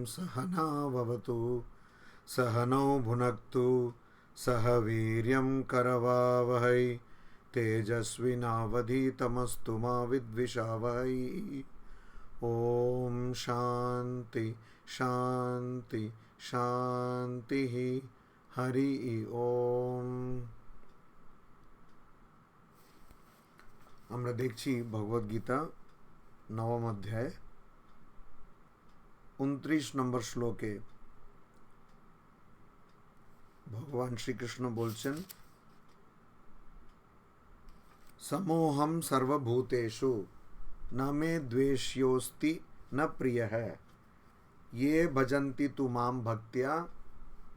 सहना भवतु सहनौ भुनक्तु सह वीर्यं करवावहै तेजस्विनावधीतमस्तु मा विद्विषावहै। ओम शांति शांति शांति। हरि ओम। আমরা দেখছি ভগবদ গীতা নবম অধ্যায় 29 নম্বর শ্লোকে ভগবান শ্রীকৃষ্ণ বলছেন, समोहम सर्वभूतेषु न मे द्वेष्योस्ति न प्रियः ये भजन्ति तु मां भक्त्या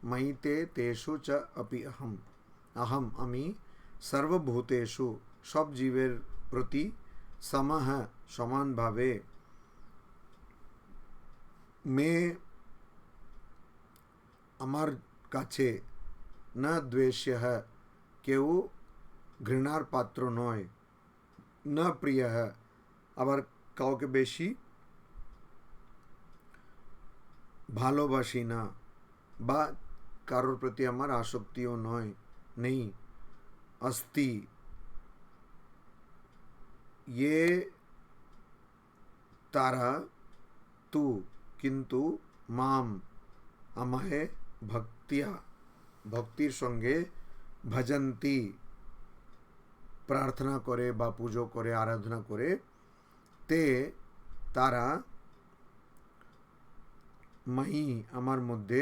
मयि ते तेषु च अपि अहम। अहम আমি सर्वभूतेषु सब জীবের প্রতি समः সমানভাবে মে আমার কাছে না দ্বেষ্যः কেউ ঘৃণার পাত্র নয়, না প্রিয়ः আবার কাউকে বেশি ভালোবাসি না বা কারোর প্রতি আমার আসক্তিও নয় নেই। अस्ति ये তারা তু কিন্তু মাম আমায় ভক্তিয়া ভক্তির সঙ্গে ভজন্তি প্রার্থনা করে বা পুজো করে আরাধনা করে তে তারা মহি আমার মধ্যে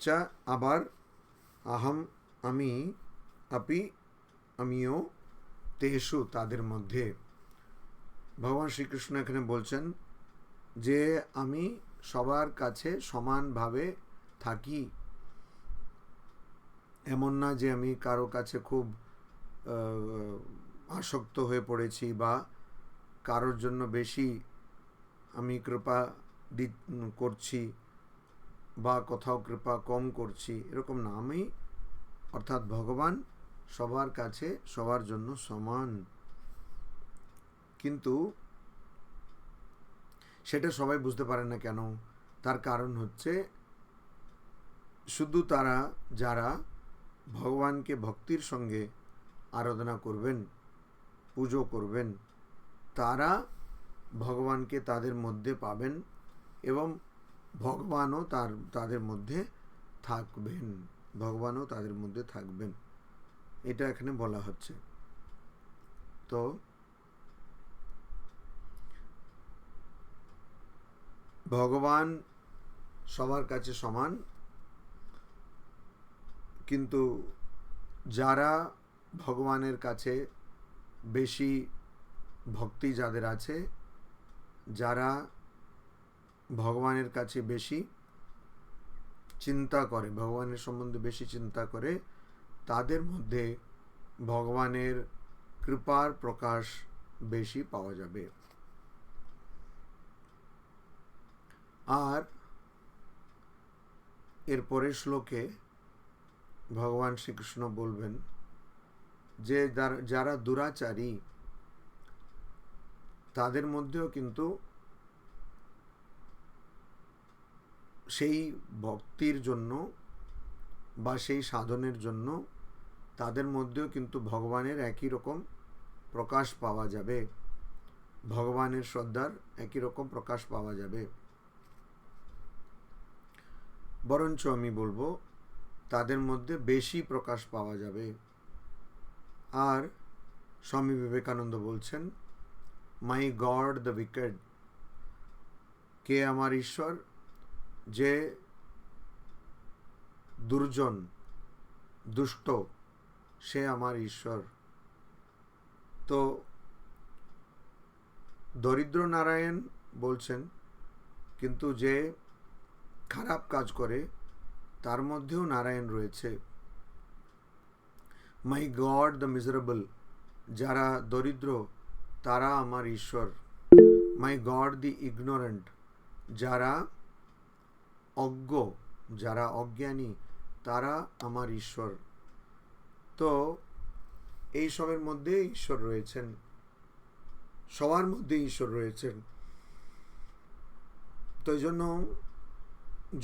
চ আবার আহম আমি আপি আমিও তেষু তাদের মধ্যে। ভগবান শ্রীকৃষ্ণ এখানে বলছেন যে আমি সবার কাছে সমানভাবে থাকি, এমন না যে আমি কারো কাছে খুব আসক্ত হয়ে পড়েছি বা কারোর জন্য বেশি আমি কৃপা করছি বা কোথাও কৃপা কম করছি, এরকম না। আমি অর্থাৎ ভগবান সবার কাছে সবার জন্য সমান, কিন্তু সেটা সবাই বুঝতে পারে না কেন? তার কারণ হচ্ছে শুধু তারা যারা ভগবানকে ভক্তির সঙ্গে আরাধনা করবেন, পুজো করবেন, তারা ভগবানকে তাদের মধ্যে পাবেন এবং ভগবানও তাদের মধ্যে থাকবেন, ভগবানও তাদের মধ্যে থাকবেন, এটা এখানে বলা হচ্ছে। তো ভগবান সবার কাছে সমান, কিন্তু যারা ভগবানের কাছে বেশি ভক্তি যাদের আছে, যারা ভগবানের কাছে বেশি চিন্তা করে, ভগবানের সম্বন্ধে বেশি চিন্তা করে, তাদের মধ্যে ভগবানের কৃপার প্রকাশ বেশি পাওয়া যাবে। আর এর পরের শ্লোকে ভগবান শ্রীকৃষ্ণ বলবেন যে যারা দুরাচারী তাদের মধ্যেও কিন্তু সেই ভক্তির জন্য বা সেই সাধনের জন্য তাদের মধ্যেও কিন্তু ভগবানের একই রকম প্রকাশ পাওয়া যাবে, ভগবানের শ্রদ্ধার একই রকম প্রকাশ পাওয়া যাবে। বরঞ্চ আমি বলবো তাদের মধ্যে বেশি প্রকাশ পাওয়া যাবে। আর স্বামী বিবেকানন্দ বলছেন, মাই গড দ্য উইকেড, কে আমার ঈশ্বর? যে দুর্জন দুষ্ট, সে আমার ঈশ্বর। তো দরিদ্র নারায়ণ বলছেন, কিন্তু যে খারাপ কাজ করে তার মধ্যেও নারায়ণ রয়েছে। মাই গড দ্য মিজারেবল, যারা দরিদ্র তারা আমার ঈশ্বর। মাই গড দি ইগনোরেন্ট, যারা অজ্ঞ, যারা অজ্ঞানী, তারা আমার ঈশ্বর। তো এই সবের মধ্যে ঈশ্বর রয়েছেন, সবার মধ্যে ঈশ্বর রয়েছেন। তো এই জন্য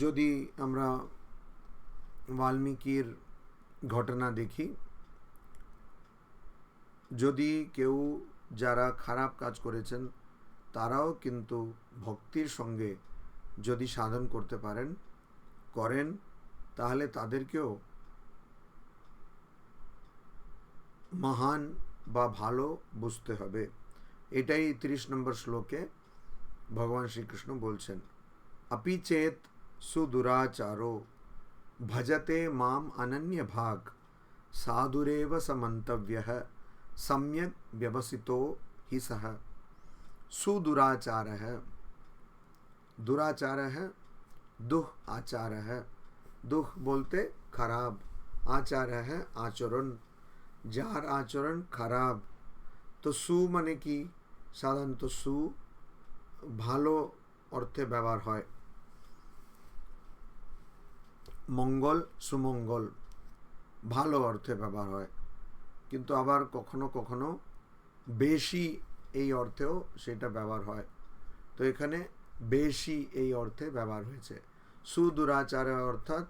যদি আমরা বাল্মীকির ঘটনা দেখি, যদি কেউ যারা খারাপ কাজ করেছেন তারাও কিন্তু ভক্তির সঙ্গে যদি সাধন করতে করেন, তাহলে তাদেরকেও মহান বা ভালো বুঝতে হবে। এটাই 30 নম্বর শ্লোকে ভগবান শ্রীকৃষ্ণ বলছেন, अपि चेत सुदुराचारो भजते माम अनन्य भाग साधुरेव समन्तव्यः सम्यक व्यवसितो हि सः। सुदुराचारः, दुराचारः दुह आचारः, दुह बोलते खराब, आचार है आचरण, যার আচরণ খারাপ। তো সু মানে কি? সাধারণত সু ভালো অর্থে ব্যবহার হয়, মঙ্গল, সুমঙ্গল, ভালো অর্থে ব্যবহার হয়, কিন্তু আবার কখনো কখনো বেশি এই অর্থেও সেটা ব্যবহার হয়। তো এখানে বেশি এই অর্থে ব্যবহার হয়েছে। সুদুরাচার অর্থাৎ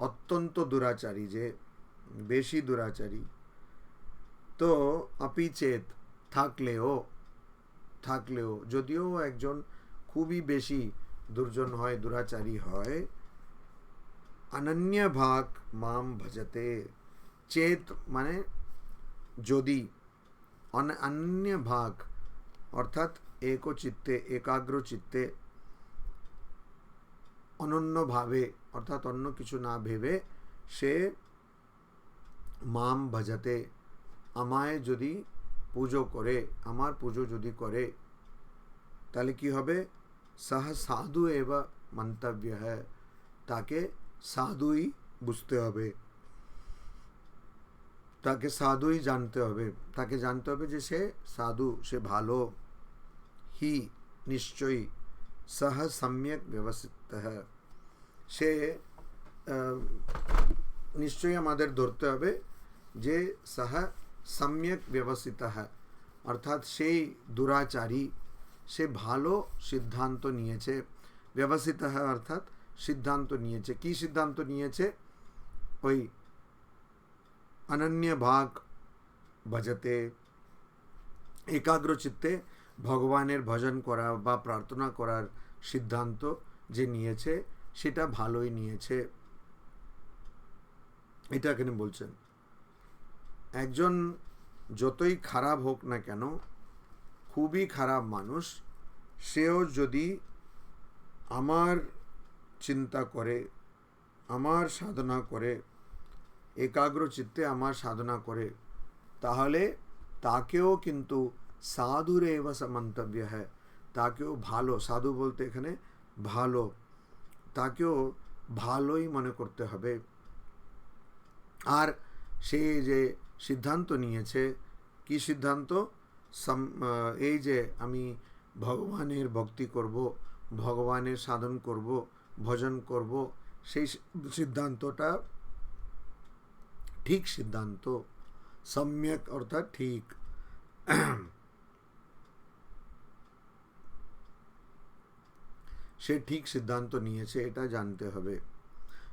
অত্যন্ত দুরাচারী, যে বেশি দুরাচারী। তো অপিচেত থাকলেও যদিও একজন খুবই বেশি দুর্জন হয়, দুরাচারী হয়, অনন্য ভাগ মাম ভজতে, চেত মানে যদি, অনন্য ভাগ অর্থাৎ একচিত্তে, একাগ্র চিত্তে, অনন্যভাবে অর্থাৎ অন্য কিছু না ভেবে সে মাম ভজতে, আমায় যদি পুজো করে, আমার পুজো যদি করে, তাহলে কি হবে? সহ সাধু এব মন্তব্য হ্যায়, তাকে সাধুই বুঝতে হবে, তাকে সাধুই জানতে হবে, তাকে জানতে হবে যে সে সাধু, সে ভালো। হি নিশ্চয়ই, সহ সম্যক ব্যবস্থিত, সে নিশ্চয়ই আমাদের ধরতে হবে যে সহ সম্যক ব্যবস্থিত, অর্থাৎ সেই দুরাচারী, সে ভালো সিদ্ধান্ত নিয়েছে। ব্যবস্থিত অর্থাৎ সিদ্ধান্ত নিয়েছে। কি সিদ্ধান্ত নিয়েছে? ওই অনন্য ভাগ ভজতে, একাগ্র চিত্তে ভগবানের ভজন করা বা প্রার্থনা করার সিদ্ধান্ত যে নিয়েছে সেটা ভালোই নিয়েছে, এটা এখানে বলছেন। একজন যতই খারাপ হোক না কেন, খুবই খারাপ মানুষ, সেও যদি আমার চিন্তা করে, আমার সাধনা করে, একাগ্র চিত্তে আমার সাধনা করে, তাহলে তাকেও কিন্তু সাধুরেব সমন্তব্য হ্যায়, তাকেও ভালো, সাধু বলতে এখানে ভালো, তাকেও ভালোই মনে করতে হবে। আর সে যে সিদ্ধান্ত নিয়েছে, কি সিদ্ধান্ত? এই যে আমি ভগবানের ভক্তি করব, ভগবানের সাধন করব, ভজন করব, সেই সিদ্ধান্তটা ঠিক সিদ্ধান্ত। সম্যক অর্থাৎ ঠিক। সে ঠিক সিদ্ধান্ত নিয়েছে, এটা জানতে হবে।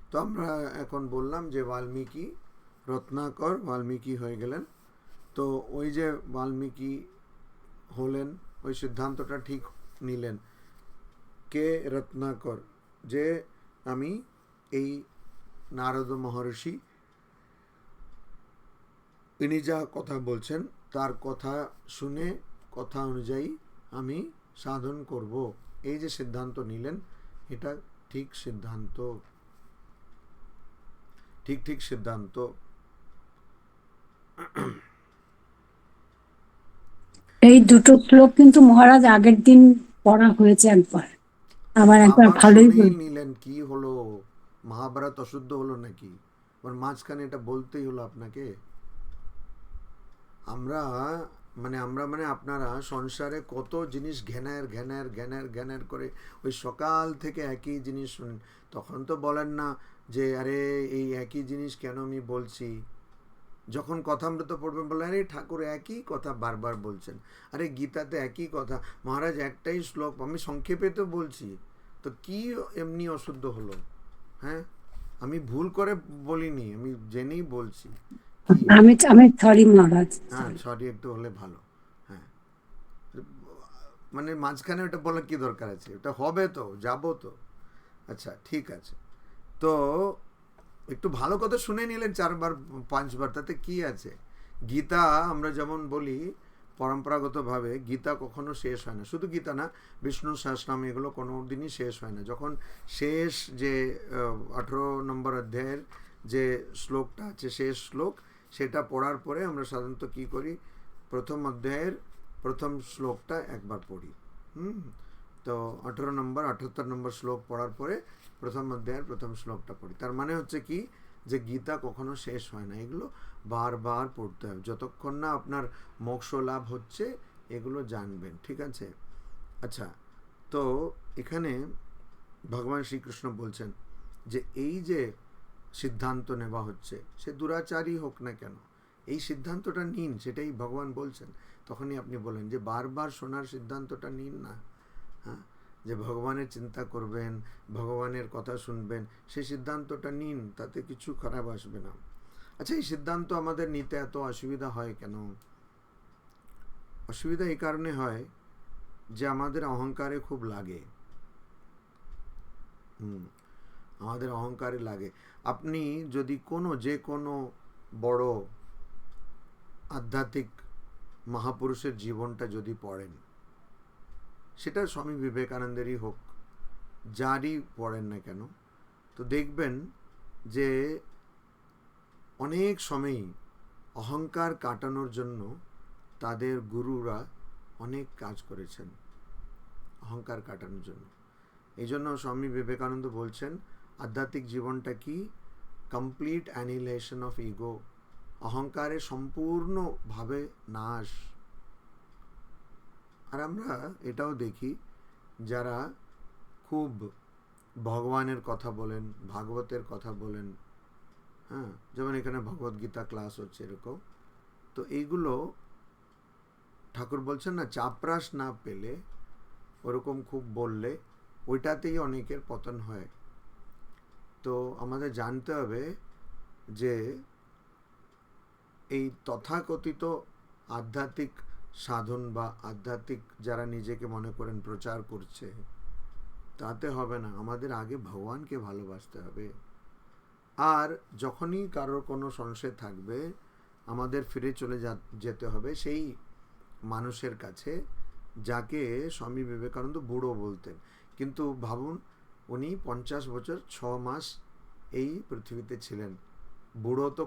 তো আমরা এখন বললাম যে বাল্মীকি রত্নাকর, বাল্মীকি হয়ে গেলেন। তো ওই যে বাল্মীকি হলেন, ওই সিদ্ধান্তটা ঠিক নিলেন কে? রত্নাকর, যে আমি এই নারদ মহর্ষি ইনি যা কথা বলছেন তার কথা শুনে, কথা অনুযায়ী আমি সাধন করব, এই যে সিদ্ধান্ত নিলেন, এটা ঠিক সিদ্ধান্ত, ঠিক সিদ্ধান্ত। এই দুটো শ্লোক কিন্তু মহারাজ আগের দিন পড়া হয়েছে একবার, আবার ভালোই শুনেই নিলেন, কি হলো? মহাভারত অশুদ্ধ হলো নাকি? মাঝখানে এটা বলতেই হলো আপনাকে? আমরা মানে আপনারা সংসারে কত জিনিস জ্ঞানের করে ওই সকাল থেকে একই জিনিস শুনেন, তখন তো বলেন না যে আরে এই একই জিনিস কেন আমি বলছি। যখন কথামৃত পড়বেন বললেন আরে ঠাকুর একই কথা বারবার বলছেন, আরে গীতাতে একই কথা, মহারাজ একটাই শ্লোক, আমি সংক্ষেপে তো বলছি, তো কি এমনি অশুদ্ধ হলো? হ্যাঁ, আমি ভুল করে বলিনি, আমি জেনেই বলছি। কি? আমি সরি মহারাজ, হ্যাঁ, সরি। সরি একটু হলে ভালো। হ্যাঁ, মানে মাঝখানে ওটা বলার কি দরকার আছে? ওটা হবে তো, যাবো তো। আচ্ছা, ঠিক আছে। তো একটু ভালো কথা শুনে নিলেন 4 বার 5 বার, তাতে কি আছে? গীতা আমরা যেমন বলি পরম্পরাগতভাবে, গীতা কখনো শেষ হয় না। শুধু গীতা না, বিষ্ণু সহস্রনাম এগুলো কোনো দিনই শেষ হয় না। যখন শেষ যে 18 নম্বর অধ্যায়ের যে শ্লোকটা আছে, শেষ শ্লোক, সেটা পড়ার পরে আমরা সাধারণত কি করি, প্রথম অধ্যায়ের প্রথম শ্লোকটা একবার পড়ি। হুম, তো 18 নম্বর 78 নম্বর শ্লোক পড়ার পরে প্রথম অধ্যায়ের প্রথম শ্লোকটা পড়ি। তার মানে হচ্ছে কি, যে গীতা কখনো শেষ হয় না, এগুলো বারবার পড়তে হবে যতক্ষণ না আপনার মোক্ষ লাভ হচ্ছে, এগুলো জানবেন, ঠিক আছে? আচ্ছা, তো এখানে ভগবান শ্রীকৃষ্ণ বলছেন যে এই যে সিদ্ধান্ত নেওয়া হচ্ছে, সে দুরাচারই হোক না কেন, এই সিদ্ধান্তটা নিন, সেটাই ভগবান বলছেন। তখনই আপনি বলেন যে বারবার শোনার সিদ্ধান্তটা নিন না। হ্যাঁ, যে ভগবানের চিন্তা করবেন, ভগবানের কথা শুনবেন, সেই সিদ্ধান্তটা নিন, তাতে কিছু খারাপ আসবে না। আচ্ছা, এই সিদ্ধান্ত আমাদের নিতে এত অসুবিধা হয় কেন? অসুবিধা এই কারণে হয় যে আমাদের অহংকারে খুব লাগে। হুম, আমাদের অহংকারে লাগে। আপনি যদি যে কোনো বড় আধ্যাত্মিক মহাপুরুষের জীবনটা যদি পড়েন, সেটা স্বামী বিবেকানন্দেরই হোক, যারই পড়েন না কেন, তো দেখবেন যে অনেক সময়ই অহংকার কাটানোর জন্য তাদের গুরুরা অনেক কাজ করেছেন অহংকার কাটানোর জন্য। এই জন্য স্বামী বিবেকানন্দ বলছেন আধ্যাত্মিক জীবনটা কি? কমপ্লিট অ্যানিহিলেশন অফ ইগো, অহংকারের সম্পূর্ণভাবে নাশ। আর আমরা এটাও দেখি, যারা খুব ভগবানের কথা বলেন, ভাগবতের কথা বলেন, হ্যাঁ, যেমন এখানে ভগবদ্গীতা ক্লাস হচ্ছে এরকম, তো এইগুলো ঠাকুর বলছেন না, চাপরাস না পেলে, ওরকম খুব বললে ওইটাতেই অনেকের পতন হয়। তো আমাদের জানতে হবে যে এই তথাকথিত আধ্যাত্মিক সাধন বা আধ্যাত্মিক যারা নিজেকে মনে করেন প্রচার করছে, তাতে হবে না। আমাদের আগে ভগবানকে ভালোবাসতে হবে। আর যখনই কারোর কোনো সংশয় থাকবে, আমাদের ফিরে চলে যেতে হবে সেই মানুষের কাছে যাকে স্বামী বিবেকানন্দ বুড়ো বলতেন। কিন্তু ভাবুন, উনি 50 বছর 6 মাস এই পৃথিবীতে ছিলেন। বুড়ো তো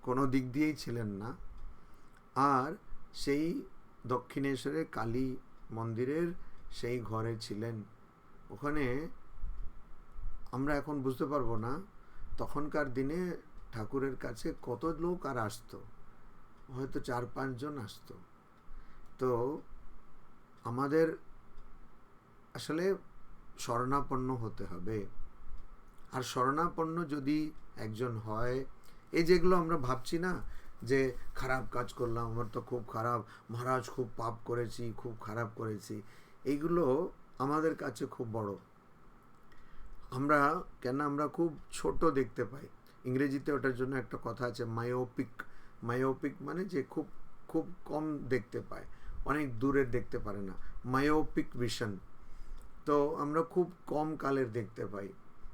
কোনো দিক দিয়েই ছিলেন না। আর সেই দক্ষিণেশ্বরের কালী মন্দিরের সেই ঘরে ছিলেন। ওখানে আমরা এখন বুঝতে পারবো না তখনকার দিনে ঠাকুরের কাছে কত লোক আর আসতো, হয়তো 4-5 জন আসতো। তো আমাদের আসলে শরণাপন্ন হতে হবে। আর শরণাপন্ন যদি একজন হয়, এই যেগুলো আমরা ভাবছি না যে খারাপ কাজ করলাম, আমার তো খুব খারাপ, মহারাজ খুব পাপ করেছি, খুব খারাপ করেছি, এইগুলো আমাদের কাছে খুব বড়। আমরা খুব ছোট দেখতে পাই। ইংরেজিতে ওটার জন্য একটা কথা আছে, মায়োপিক। মায়োপিক মানে যে খুব খুব কম দেখতে পায়, অনেক দূরের দেখতে পারে না, মায়োপিক ভিশন। তো আমরা খুব কম কালের দেখতে পাই,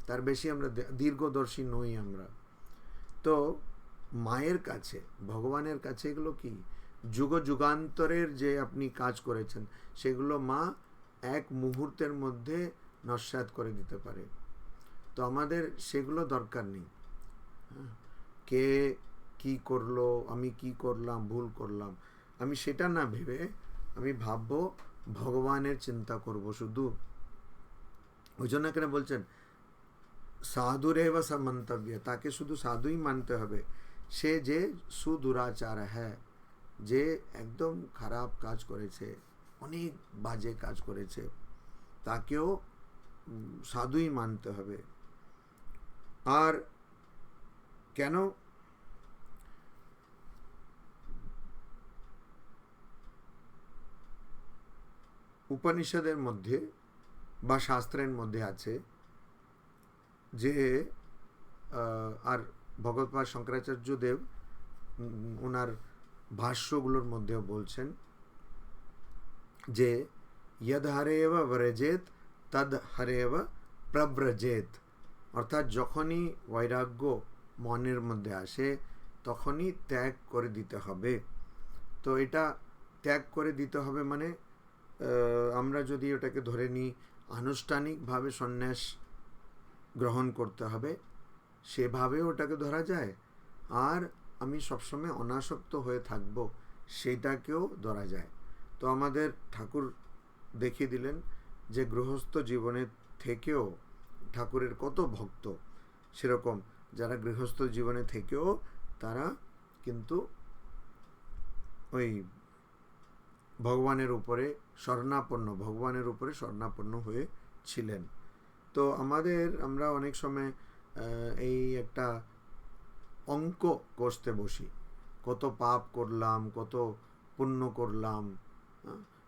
তার বেশি আমরা দীর্ঘদর্শী নই আমরা। তো মায়ের কাছে, ভগবানের কাছে এগুলো কি যুগ যুগান্তরের যে আপনি কাজ করেছেন, সেগুলো মা এক মুহূর্তের মধ্যে নস্যাৎ করে দিতে পারে। তো আমাদের সেগুলো দরকার নেই। হ্যাঁ, কে কি করলো, আমি কি করলাম, ভুল করলাম, আমি সেটা না ভেবে আমি ভাববো ভগবানের চিন্তা করব শুধু। ওই জন্য এখানে বলছেন সাধুরেব সমন্তব্য, তাকে শুধু সাধুই মানতে হবে, সে যে সুদুরাচার হ্যাঁ, যে একদম খারাপ কাজ করেছে, অনেক বাজে কাজ করেছে, তাকেও সাধুই মানতে হবে। আর কেন? উপনিষদের মধ্যে বা শাস্ত্রের মধ্যে আছে যে আর ভগবৎপাদ শঙ্করাচার্য দেব ওনার ভাষ্যগুলোর মধ্যেও বলছেন যে यद हरेव व्रजेत तद हरेव प्रव्रजेत, অর্থাৎ যখনই বৈরাগ্য মনের মধ্যে আসে তখনই ত্যাগ করে দিতে হবে। তো এটা ত্যাগ করে দিতে হবে মানে আমরা যদি ওটাকে ধরে নিই আনুষ্ঠানিকভাবে সন্ন্যাস গ্রহণ করতে হবে, সেভাবেও ওটাকে ধরা যায়। আর আমি সবসময় অনাসক্ত হয়ে থাকব, সেটাকেও ধরা যায়। তো আমাদের ঠাকুর দেখিয়ে দিলেন যে গৃহস্থ জীবনের থেকেও ঠাকুরের কত ভক্ত, সেরকম যারা গৃহস্থ জীবনে থেকেও তারা কিন্তু ওই ভগবানের উপরে শরণাপন্ন হয়েছিলেন। তো আমরা অনেক সময় এই একটা অঙ্ক কষতে বসি, কত পাপ করলাম, কত পুণ্য করলাম,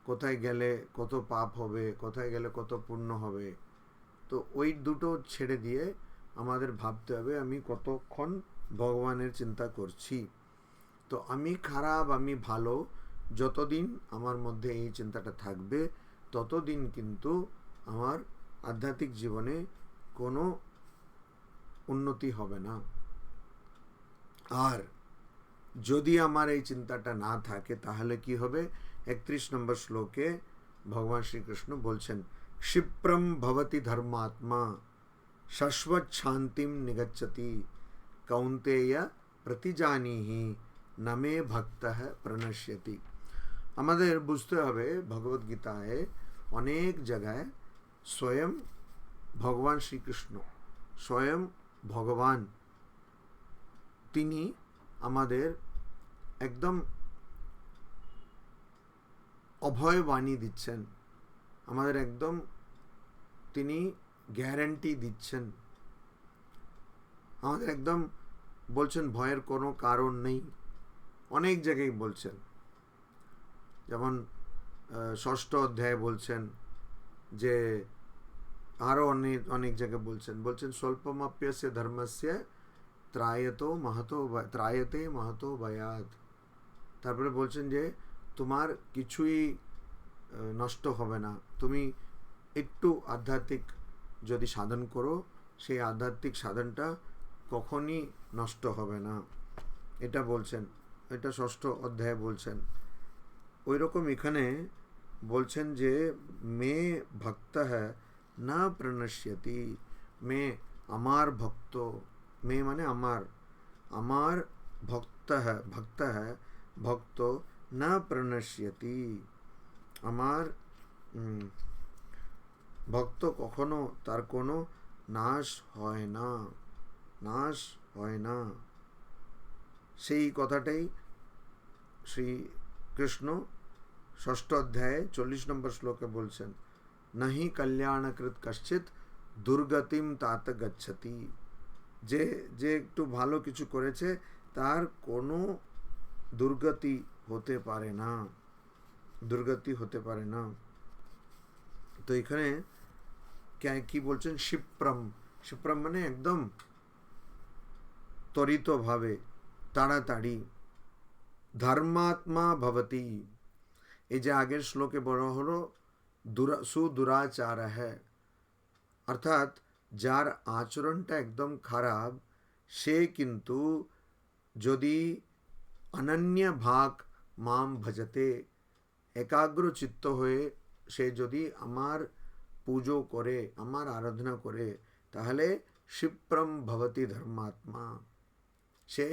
কোথায় গেলে কত পাপ হবে, কোথায় গেলে কত পুণ্য হবে। তো ওই দুটো ছেড়ে দিয়ে আমাদের ভাবতে হবে আমি কতক্ষণ ভগবানের চিন্তা করছি। তো আমি খারাপ, আমি ভালো, যতদিন আমার মধ্যে এই চিন্তাটা থাকবে ততদিন কিন্তু আমার আধ্যাত্মিক জীবনে কোনো উন্নতি হবে না। আর যদি আমার এই চিন্তাটা না থাকে তাহলে কি হবে? 31 নম্বর শ্লোকে ভগবান শ্রীকৃষ্ণ বলছেন, ক্ষিপ্রম ভবতি ধর্মাত্মা শাশ্বত শান্তিম নিগচ্ছতি কৌন্তেয় প্রতিজানিহি নমে ভক্তঃ প্রণশ্যতি। আমাদের বুঝতে হবে ভগবদ্গীতায় অনেক জায়গায় স্বয়ং ভগবান শ্রীকৃষ্ণ, স্বয়ং ভগবান, তিনি আমাদের একদম অভয়বাণী দিচ্ছেন, আমাদের একদম তিনি গ্যারান্টি দিচ্ছেন, আমাদের একদম বলছেন ভয়ের কোনো কারণ নেই। অনেক জায়গায় বলছেন, যেমন 6ষ্ঠ অধ্যায়ে বলছেন, যে আরও অনেক জায়গায় বলছেন স্বল্পমাপ্যস্য ধর্মস্য ত্রায়তে মাহাতো ভয়াৎ। তারপরে বলছেন যে তোমার কিছুই নষ্ট হবে না, তুমি একটু আধ্যাত্মিক যদি সাধন করো সেই আধ্যাত্মিক সাধনটা কখনই নষ্ট হবে না, এটা বলছেন। এটা 6ষ্ঠ অধ্যায়ে বলছেন। ওই রকম এখানে বলছেন যে মে ভক্ত না প্রণশ্যতি, মে আমার ভক্ত, মে মানে আমার ভক্ত না প্রণশ্যতি, আমার ভক্ত কখনো তার কোনো নাশ হয় না। সেই কথাটাই শ্রীকৃষ্ণ 6ষ্ঠ অধ্যায়ে 40 নম্বর শ্লোকে বলছেন, নাহি কল্যাণকৃত কশ্চিৎ দুর্গতিম তাত গচ্ছতি। যে একটু ভালো কিছু করেছে তার কোনো দুর্গতি হতে পারে না। তো এখানে কি বলছেন? ক্ষিপ্রম মানে একদম ত্বরিতভাবে, তাড়াতাড়ি। ধর্মাত্মা ভবতি, এই যে আগের শ্লোকে বলা হলো সুদুরাচার হ্যাঁ, অর্থাৎ যার আচরণটা একদম খারাপ, সে কিন্তু যদি অনন্য ভাগ মাম ভজতে, একাগ্র চিত্ত হয়ে সে যদি আমার পুজো করে, আমার আরাধনা করে, তাহলে ক্ষিপ্রম ভবতি ধর্মাত্মা, সে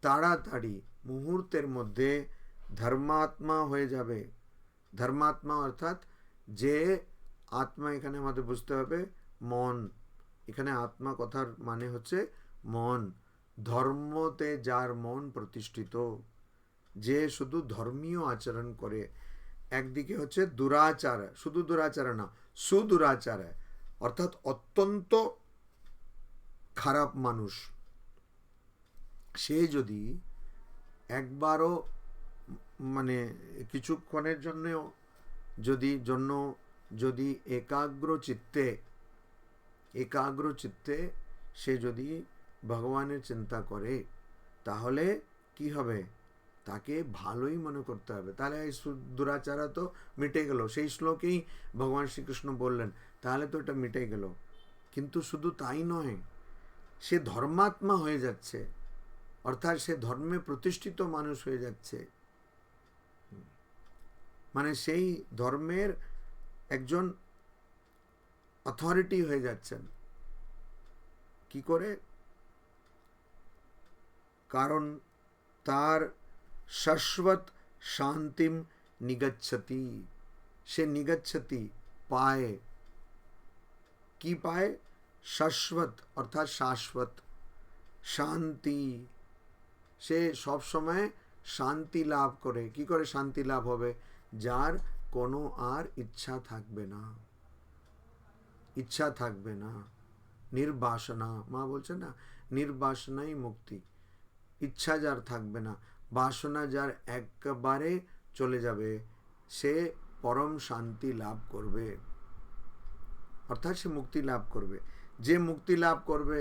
তাড়াতাড়ি মুহূর্তের মধ্যে ধর্মাত্মা হয়ে যাবে। ধর্মাত্মা অর্থাৎ যে আত্মা, এখানে আমাদের বুঝতে হবে মন, এখানে আত্মা কথার মানে হচ্ছে মন। ধর্মতে যার মন প্রতিষ্ঠিত, যে শুধু ধর্মীয় আচরণ করে, একদিকে হচ্ছে দুরাচার, শুধু দুরাচার না, সুদুরাচার, অর্থাৎ অত্যন্ত খারাপ মানুষ, সে যদি একবারও মানে কিছুক্ষণের জন্য যদি একাগ্র চিত্তে সে যদি ভগবানের চিন্তা করে, তাহলে কি হবে, তাকে ভালোই মনে করতে হবে। তাহলে এই দুরাচারা তো মিটে গেল, সেই শ্লোকেই ভগবান শ্রীকৃষ্ণ বললেন, তাহলে তো এটা মিটে গেল। কিন্তু শুধু তাই নয়, সে ধর্মাত্মা হয়ে যাচ্ছে, অর্থাৎ সে ধর্মে প্রতিষ্ঠিত মানুষ হয়ে যাচ্ছে, মানে সেই ধর্মের একজন অথরিটি হয়ে যাচ্ছেন। কি করে? কারণ তার শাশ্বত শান্তিম নিগচ্ছতি, সে নিগচ্ছতি পায়। কি পায়? শাশ্বত অর্থাৎ শাশ্বত শান্তি, সে সব সময় শান্তি লাভ করে। কি করে শান্তি লাভ হবে? যার কোনো আর ইচ্ছা থাকবে না, নির্বাসনা। মা বলছে না, নির্বাসনাই মুক্তি। ইচ্ছা যার থাকবে না, বাসনা যার একবারে চলে যাবে, সে পরম শান্তি লাভ করবে, অর্থাৎ সে মুক্তি লাভ করবে। যে মুক্তি লাভ করবে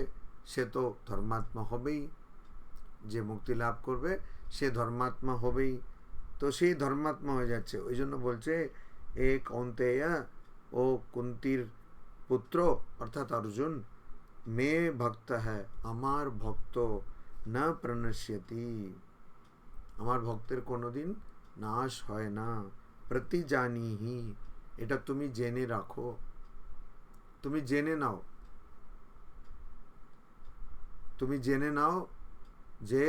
সে তো ধর্মাত্মা হবেই, যে মুক্তি লাভ করবে সে ধর্মাত্মা হবেই। তো সেই ধর্মাত্মা হয়ে যাচ্ছে। ওই জন্য বলছে, এ কৌন্তেয়া, ও কুন্তির পুত্র অর্থাৎ অর্জুন, মে ভক্ত হ্যায়, আমার ভক্ত, না প্রণশ্যতি, আমার ভক্তের কোনোদিন নাশ হয় না। প্রতি জানিহি, এটা তুমি জেনে রাখো, তুমি জেনে নাও যে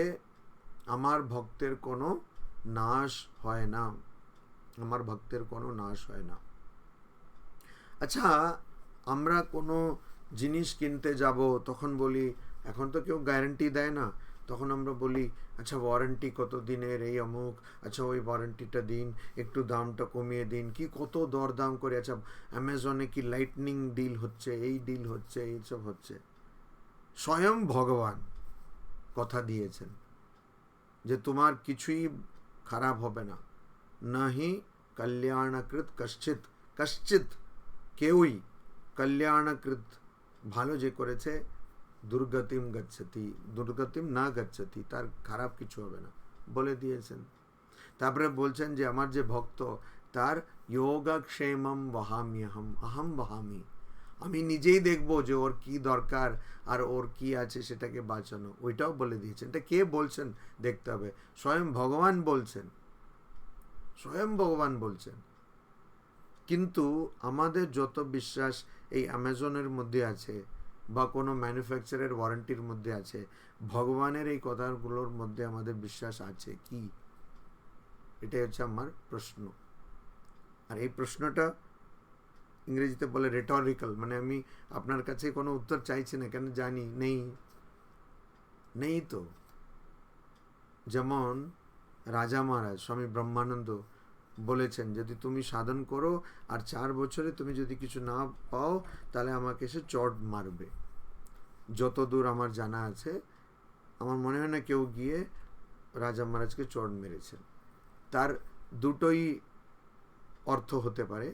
আমার ভক্তের কোনো নাশ হয় না, আমার ভক্তের কোনো নাশ হয় না। আচ্ছা, আমরা কোনো জিনিস কিনতে যাব, তখন বলি, এখন তো কেউ গ্যারান্টি দেয় না, তখন আমরা বলি, আচ্ছা ওয়ারেন্টি কত দিনের, এই অমুক, আচ্ছা ওই ওয়ারেন্টিটা দিন, একটু দামটা কমিয়ে দিন, কি কত দরদাম করে। আচ্ছা অ্যামাজনে কি লাইটনিং ডিল হচ্ছে, এই ডিল হচ্ছে, এইসব হচ্ছে। স্বয়ং ভগবান কথা দিয়েছেন যে তোমার কিছুই খারাপ হবে না। নাহি কল্যাণকৃত কশ্চিৎ, কেউই কল্যাণকৃত, ভালো যে করেছে, দুর্গতিম না গচ্ছতি, তার খারাপ কিছু হবে না বলে দিয়েছেন। তারপরে বলছেন যে আমার যে ভক্ত, তার যোগক্ষেমম বহাম্যহম, অহম বহামি, আমি নিজেই দেখবো যে ওর কি দরকার আর ওর কি আছে সেটাকে বাঁচানো, ওইটাও বলে দিয়েছেন। এটা কে বলছেন দেখতে হবে, স্বয়ং ভগবান বলছেন। কিন্তু আমাদের যত বিশ্বাস এই অ্যামাজনের মধ্যে আছে বা কোনো ম্যানুফ্যাকচারের ওয়ারেন্টির মধ্যে আছে, ভগবানের এই কথাগুলোর মধ্যে আমাদের বিশ্বাস আছে কি? এটাই হচ্ছে আমার প্রশ্ন। আর এই প্রশ্নটা ইংরেজিতে বলে রেটরিক্যাল, মানে আমি আপনার কাছে কোনো উত্তর চাইছি না, কেন জানি নেই তো। যেমন রাজা মহারাজ স্বামী ব্রহ্মানন্দ বলেছেন, যদি তুমি সাধন করো আর 4 বছরে তুমি যদি কিছু না পাও, তাহলে আমাকে এসে চট মারবে। যতদূর আমার জানা আছে, আমার মনে হয় না কেউ গিয়ে রাজা মহারাজকে চট মেরেছেন। তার দুটোই অর্থ হতে পারে।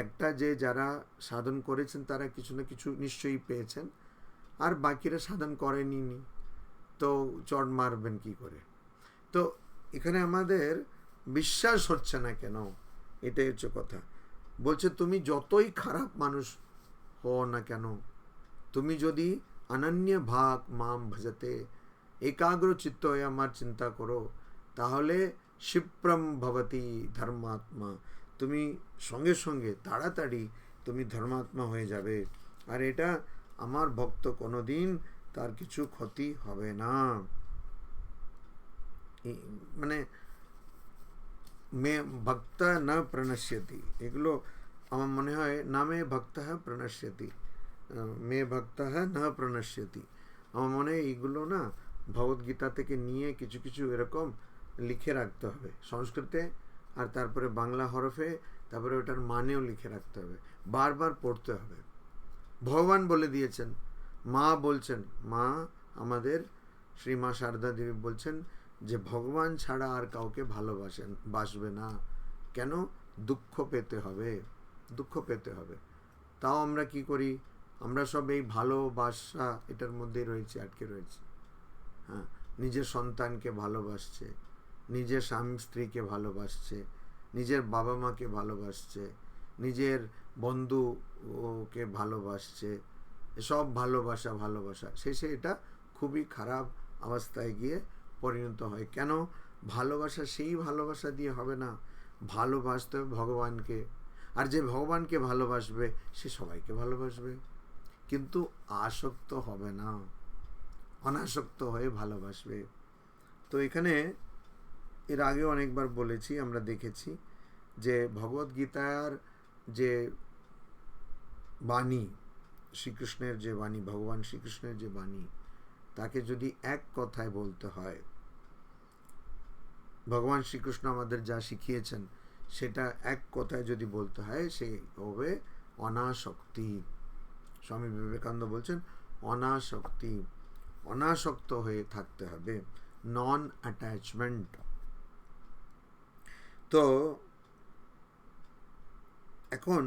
একটা, যে যারা সাধন করেছেন তারা কিছু না কিছু নিশ্চয়ই পেয়েছেন, আর বাকিরা সাধন করেনি, তো চট মারবেন কি করে? তো এখানে আমাদের বিশ্বাস হচ্ছে না কেন, এটাই হচ্ছে কথা। বলছে তুমি যতই খারাপ মানুষ হও না কেন, তুমি যদি অনন্য ভাগ মাম ভজতে, একাগ্র চিত্ত হয়ে আমার চিন্তা করো, তাহলে ক্ষিপ্রম ভবতি ধর্মাত্মা, তুমি সঙ্গে সঙ্গে তাড়াতাড়ি তুমি ধর্মাত্মা হয়ে যাবে। আর এটা আমার ভক্ত কোনোদিন তার কিছু ক্ষতি হবে না। মানে মে ভক্ত না প্রণশ্যতি, এগুলো আমার মনে হয় নামে ভক্ত প্রণশ্যতি, মে ভক্ত না প্রণশ্যতি, আমার মনে হয় এইগুলো না ভগবদ্গীতা থেকে নিয়ে কিছু কিছু এরকম লিখে রাখতে হবে সংস্কৃতে, আর তারপরে বাংলা হরফে, তারপরে ওটার মানেও লিখে রাখতে হবে, বারবার পড়তে হবে। ভগবান বলে দিয়েছেন, মা বলছেন, মা আমাদের শ্রীমা শারদা দেবী বলছেন যে ভগবান ছাড়া আর কাউকে বাসবে না। কেন? দুঃখ পেতে হবে, দুঃখ পেতে হবে। তাও আমরা কি করি, আমরা সব এই ভালোবাসা এটার মধ্যে রয়েছে, আটকে রয়েছে। হ্যাঁ, নিজের সন্তানকে ভালোবাসছে, নিজের স্বামী স্ত্রীকে ভালোবাসছে, নিজের বাবা মাকে ভালোবাসছে, নিজের বন্ধুকে ভালোবাসছে, সব ভালোবাসা শেষে এটা খুবই খারাপ অবস্থায় গিয়ে পরিণত হয়। কেন? ভালোবাসা সেই ভালোবাসা দিয়ে হবে না, ভালোবাসতে হবে ভগবানকে। আর যে ভগবানকে ভালোবাসবে সে সবাইকে ভালোবাসবে, কিন্তু আসক্ত হবে না, অনাসক্ত হয়ে ভালোবাসবে। তো এখানে এর আগেও অনেকবার বলেছি, আমরা দেখেছি যে ভগবদ্গীতার যে বাণী, শ্রীকৃষ্ণের যে বাণী, ভগবান শ্রীকৃষ্ণের যে বাণী, তাকে যদি এক কথায় বলতে হয়, ভগবান শ্রীকৃষ্ণ আমাদের যা শিখিয়েছেন সেটা এক কথায় যদি বলতে হয়, সে হবে অনাসক্তি। স্বামী বিবেকানন্দ বলছেন অনাসক্তি, অনাসক্ত হয়ে থাকতে হবে, নন অ্যাটাচমেন্ট। তো এখন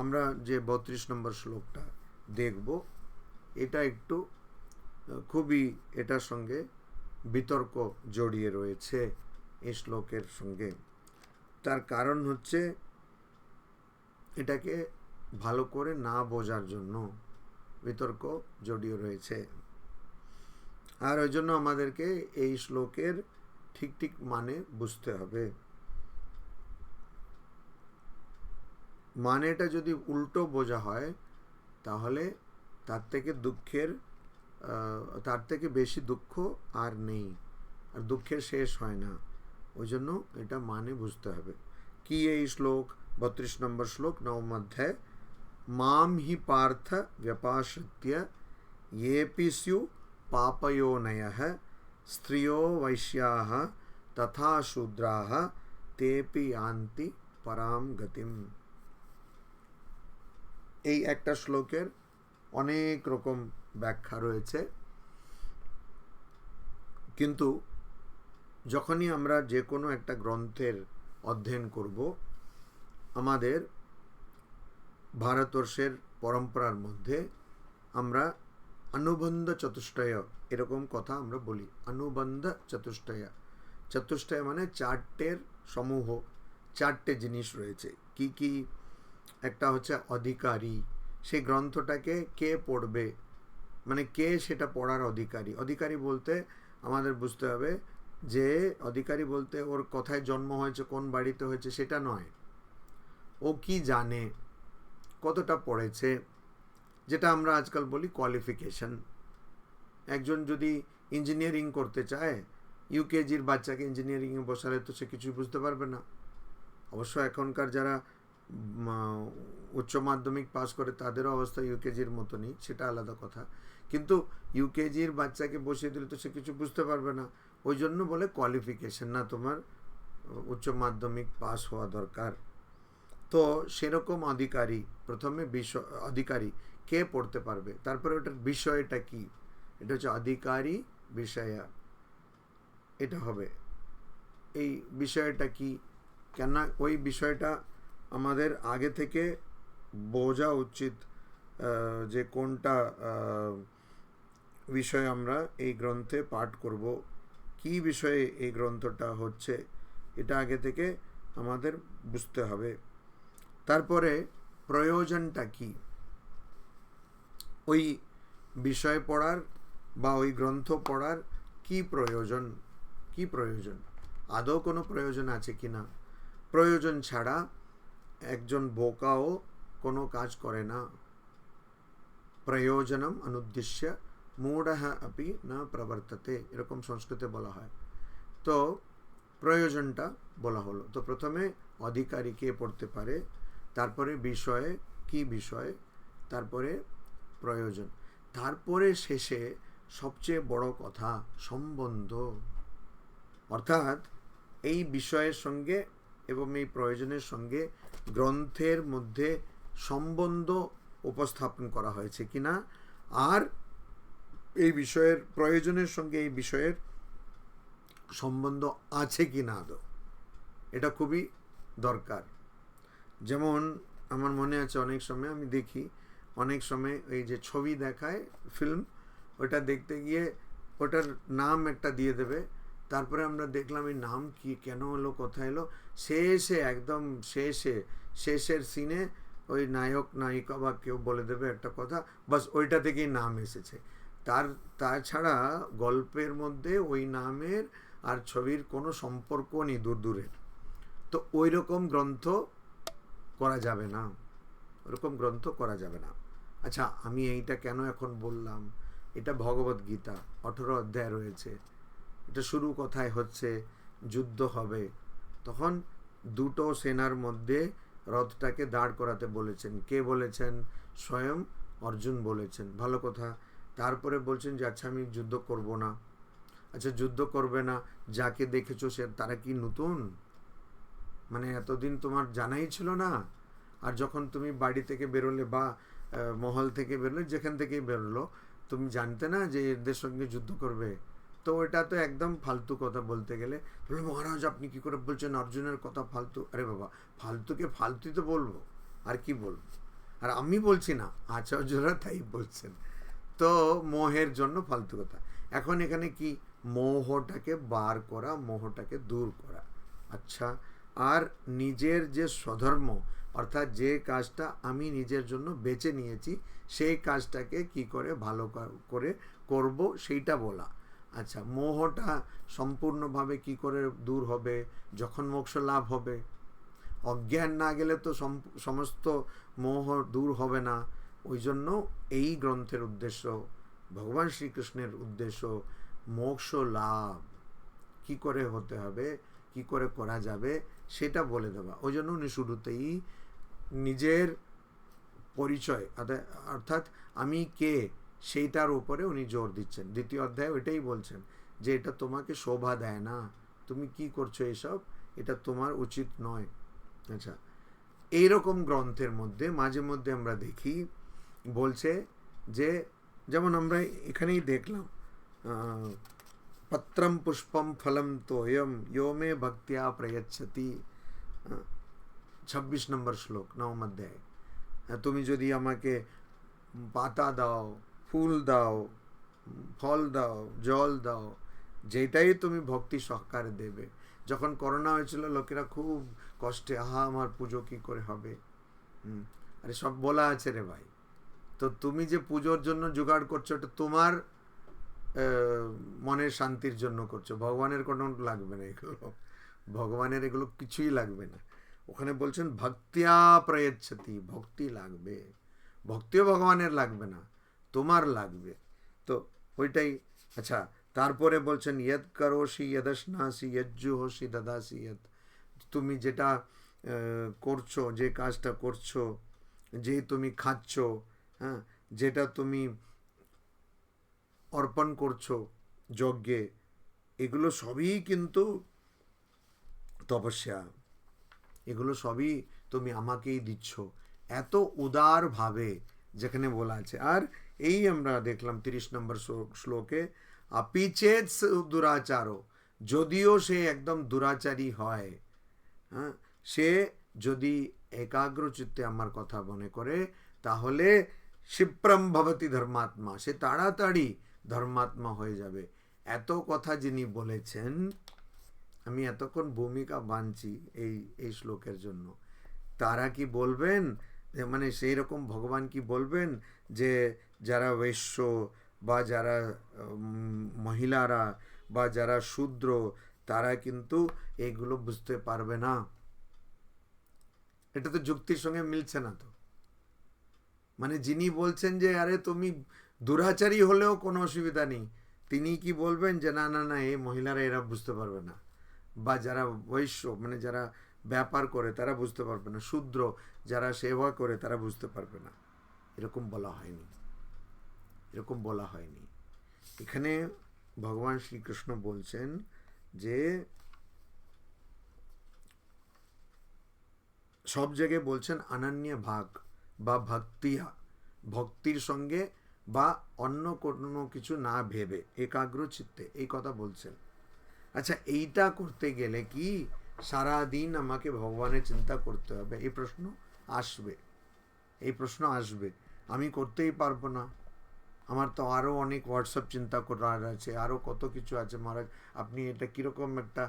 আমরা যে 32 নম্বর শ্লোকটা দেখব, এটা একটু খুবই এটার সঙ্গে বিতর্ক জড়িয়ে রয়েছে এই শ্লোকের সঙ্গে। তার কারণ হচ্ছে এটাকে ভালো করে না বোঝার জন্য বিতর্ক জড়িয়ে রয়েছে। আর ওই জন্য আমাদেরকে এই শ্লোকের ঠিক মানে বুঝতে হবে। মানেটা যদি উল্টো বোঝা হয় তাহলে তার থেকে বেশি দুঃখ আর নেই, আর দুঃখের শেষ হয় না। ওই জন্য এটা মানে বুঝতে হবে। কি এই শ্লোক 32 নম্বর শ্লোক, নবম অধ্যায়, মাম হি পার্থ ব্যপাশ্রিত্য येऽपि स्युः पापयोनयः स्त्रियो वैश्याः तथा शूद्राः तेऽपि यान्ति परां गतिम्। এই একটা শ্লোকের অনেক রকম ব্যাখ্যা রয়েছে, কিন্তু যখনই আমরা যে কোনো একটা গ্রন্থের অধ্যয়ন করব, আমাদের ভারতবর্ষের পরম্পরার মধ্যে আমরা অনুবন্ধ চতুষ্টয় এরকম কথা আমরা বলি। অনুবন্ধ চতুষ্টয়, চতুষ্টয় মানে চারটের সমূহ, চারটে জিনিস রয়েছে। কি কি? একটা হচ্ছে অধিকারী, সেই গ্রন্থটাকে কে পড়বে, মানে কে সেটা পড়ার অধিকারী। অধিকারী বলতে আমাদের বুঝতে হবে যে অধিকারী বলতে ওর কোথায় জন্ম হয়েছে, কোন বাড়িতে হয়েছে সেটা নয়, ও কি জানে, কতটা পড়েছে, যেটা আমরা আজকাল বলি কোয়ালিফিকেশন। একজন যদি ইঞ্জিনিয়ারিং করতে চায়, ইউকেজির বাচ্চাকে ইঞ্জিনিয়ারিংয়ে বসালে তো সে কিছুই বুঝতে পারবে না। অবশ্য এখনকার যারা উচ্চ মাধ্যমিক পাস করে তাদেরও অবস্থা ইউকেজির মতনই, সেটা আলাদা কথা, কিন্তু ইউকেজির বাচ্চাকে বসিয়ে দিলে তো সে কিছু বুঝতে পারবে না। ওই জন্য বলে কোয়ালিফিকেশন, না তোমার উচ্চ মাধ্যমিক পাস হওয়া দরকার। তো সেরকম অধিকারী, প্রথমে অধিকারী কে পড়তে পারবে, তারপরে ওটার বিষয়টা কি, এটা হচ্ছে অধিকারী বিষয়, এটা হবে। এই বিষয়টা কি, কেন ওই বিষয়টা আমাদের আগে থেকে বোঝা উচিত, যে কোনটা বিষয়ে আমরা এই গ্রন্থে পাঠ করব, কি বিষয়ে এই গ্রন্থটা হচ্ছে, এটা আগে থেকে আমাদের বুঝতে হবে। তারপরে প্রয়োজনটা কি, ওই বিষয় পড়ার বা ওই গ্রন্থ পড়ার কি প্রয়োজন, আদৌ কোনো প্রয়োজন আছে কি না। প্রয়োজন ছাড়া একজন বোকাও কোনো কাজ করে না। প্রয়োজনম অনুদ্দেশ্য মূঢ়ঃ আপি না প্রবর্ততে, এরকম সংস্কৃতে বলা হয়। তো প্রয়োজনটা বলা হলো। তো প্রথমে অধিকারী কে পড়তে পারে, তারপরে বিষয়ে কি বিষয়, তারপরে প্রয়োজন, তারপরে শেষে সবচেয়ে বড় কথা সম্বন্ধ। অর্থাৎ এই বিষয়ের সঙ্গে এবং এই প্রয়োজনের সঙ্গে গ্রন্থের মধ্যে সম্বন্ধ উপস্থাপন করা হয়েছে কিনা, আর এই বিষয়ের প্রয়োজনের সঙ্গে এই বিষয়ের সম্বন্ধ আছে কি না আদৌ, এটা খুবই দরকার। যেমন আমার মনে আছে অনেক সময় আমি দেখি, অনেক সময় এই যে ছবি দেখায় ফিল্ম, ওটা দেখতে গিয়ে ওটার নাম একটা দিয়ে দেবে, তারপরে আমরা দেখলাম এই নাম কি, কেন এলো, কোথায় এলো, শেষে একদম শেষের সিনে ওই নায়ক নায়িকা বা কেউ বলে দেবে একটা কথা, বাস ওইটা থেকেই নাম এসেছে। তাছাড়া গল্পের মধ্যে ওই নামের আর ছবির কোনো সম্পর্ক নেই, দূর দূরের। তো ওই রকম গ্রন্থ করা যাবে না, ওরকম গ্রন্থ করা যাবে না। আচ্ছা, আমি এইটা কেন এখন বললাম, এটা ভগবত গীতা 18 অধ্যায় রয়েছে। এটা শুরু কথায় হচ্ছে যুদ্ধ হবে, তখন দুটো সেনার মধ্যে রথটাকে দাঁড় করাতে বলেছেন। কে বলেছেন? স্বয়ং অর্জুন বলেছেন, ভালো কথা। তারপরে বলছেন যে আচ্ছা আমি যুদ্ধ করব না। আচ্ছা যুদ্ধ করবে না, যাকে দেখেছো সে তারা কি নতুন? মানে এতদিন তোমার জানাই ছিল না? আর যখন তুমি বাড়ি থেকে বেরোলে বা মহল থেকে বেরোলে, যেখান থেকেই বেরোলো, তুমি জানতে না যে এদের সঙ্গে যুদ্ধ করবে? তো এটা তো একদম ফালতু কথা বলতে গেলে। বলে মহারাজ আপনি কি করে বলছেন অর্জুনের কথা ফালতু? আরে বাবা, ফালতুকে ফালতুই তো বলবো, আর কি বলবো? আর আমি বলছি না, আচার্যরা তাই বলছেন। তো মোহের জন্য ফালতু কথা। এখন এখানে কি, মোহটাকে বার করা, মোহটাকে দূর করা। আচ্ছা, আর নিজের যে স্বধর্ম, অর্থাৎ যে কাজটা আমি নিজের জন্য বেছে নিয়েছি, সেই কাজটাকে কি করে ভালো করে করব সেইটা বলা। আচ্ছা, মোহটা সম্পূর্ণভাবে কি করে দূর হবে? যখন মোক্ষ লাভ হবে। অজ্ঞান না গেলে তো সমস্ত মোহ দূর হবে না। ওই জন্য এই গ্রন্থের উদ্দেশ্য, ভগবান শ্রীকৃষ্ণের উদ্দেশ্য মোক্ষ লাভ কি করে হতে হবে, কি করে করা যাবে সেটা বলে দেওয়া। ওই জন্য উনি শুরুতেই নিজের পরিচয়, অর্থাৎ আমি কে সেইটার উপরে উনি জোর দিচ্ছেন। দ্বিতীয় অধ্যায় ওইটাই বলছেন যে এটা তোমাকে শোভা দেয় না, তুমি কি করছো এসব, এটা তোমার উচিত নয়। আচ্ছা, এইরকম গ্রন্থের মধ্যে মাঝে মধ্যে আমরা দেখি বলছে যে, যেমন আমরা এখানেই দেখলাম পত্রম পুষ্পম ফলম তোয়ম यो मे भक्त्या प्रयच्छति, 26 নম্বর শ্লোক, 9 অধ্যায়। তুমি যদি আমাকে পাতা দাও, ফুল দাও, ফল দাও, জল দাও, যেটাই তুমি ভক্তি সহকারে দেবে। যখন করোনা হয়েছিল লোকেরা খুব কষ্টে, আহা আমার পুজো কি করে হবে। আরে সব বলা আছে রে ভাই। তো তুমি যে পুজোর জন্য জোগাড় করছো, এটা তোমার মনের শান্তির জন্য করছো, ভগবানের কোনো লাগবে না এগুলো, ভগবানের এগুলো কিছুই লাগবে না। ওখানে বলছেন ভক্তিয়া প্রয়চ্ছতি, ভক্তি লাগবে, ভক্তিও ভগবানের লাগবে না, তোমার লাগবে। তো ওইটাই। আচ্ছা, তারপরে বলছেন ইয়দ করোষি ইয়দশ্নাসি ইয়জ্জুহসি দদাসি ইয়দ, তুমি যেটা করছো, যে কাজটা করছো, যে তুমি খাচ্ছ, হ্যাঁ, যেটা তুমি অর্পণ করছো যজ্ঞে, এগুলো সবই কিন্তু তপস্যা, এগুলো সবই তুমি আমাকেই দিচ্ছ, এত উদারভাবে যেখানে বলা আছে। আর এই আমরা দেখলাম 30 নম্বর শ্লোকে, আপিচেত দুরাচারো, যদিও সে একদম দুরাচারী হয়, হ্যাঁ, সে যদি একাগ্র চিত্তে আমার কথা মনে করে, তাহলে ক্ষিপ্রম ভবতি ধর্মাত্মা, সে তাড়াতাড়ি ধর্মাত্মা হয়ে যাবে। এত কথা যিনি বলেছেন, আমি এতক্ষণ ভূমিকা বানছি এই শ্লোকের জন্য। তারা কি বলবেন, মানে সেই রকম ভগবান কি বলবেন যে যারা বৈশ্য বা যারা মহিলারা বা যারা শূদ্র, তারা কিন্তু এগুলো বুঝতে পারবে না? এটা তো যুক্তির সঙ্গে মিলছে না তো। মানে যিনি বলছেন যে আরে তুমি দুরাচারী হলেও কোনো অসুবিধা নেই, তিনি কি বলবেন যে না না না, এই মহিলারা এরা বুঝতে পারবে না, বা যারা বৈশ্য মানে যারা ব্যাপার করে তারা বুঝতে পারবে না, শূদ্র যারা সেবা করে তারা বুঝতে পারবে না? এরকম বলা হয়নি, এরকম বলা হয়নি। এখানে ভগবান শ্রীকৃষ্ণ বলছেন যে সব জায়গায় বলছেন অনন্য ভাগ বা ভক্তিয়া, ভক্তির সঙ্গে বা অন্য কোনো কিছু না ভেবে একাগ্র চিত্তে, এই কথা বলছেন। আচ্ছা, এইটা করতে গেলে কি সারাদিন আমাকে ভগবানের চিন্তা করতে হবে, এই প্রশ্ন আসবে। আমি করতেই পারবো না, আমার তো আরও অনেক হোয়াটসঅ্যাপ চিন্তা করার আছে, আরও কত কিছু আছে। মহারাজ আপনি এটা কীরকম একটা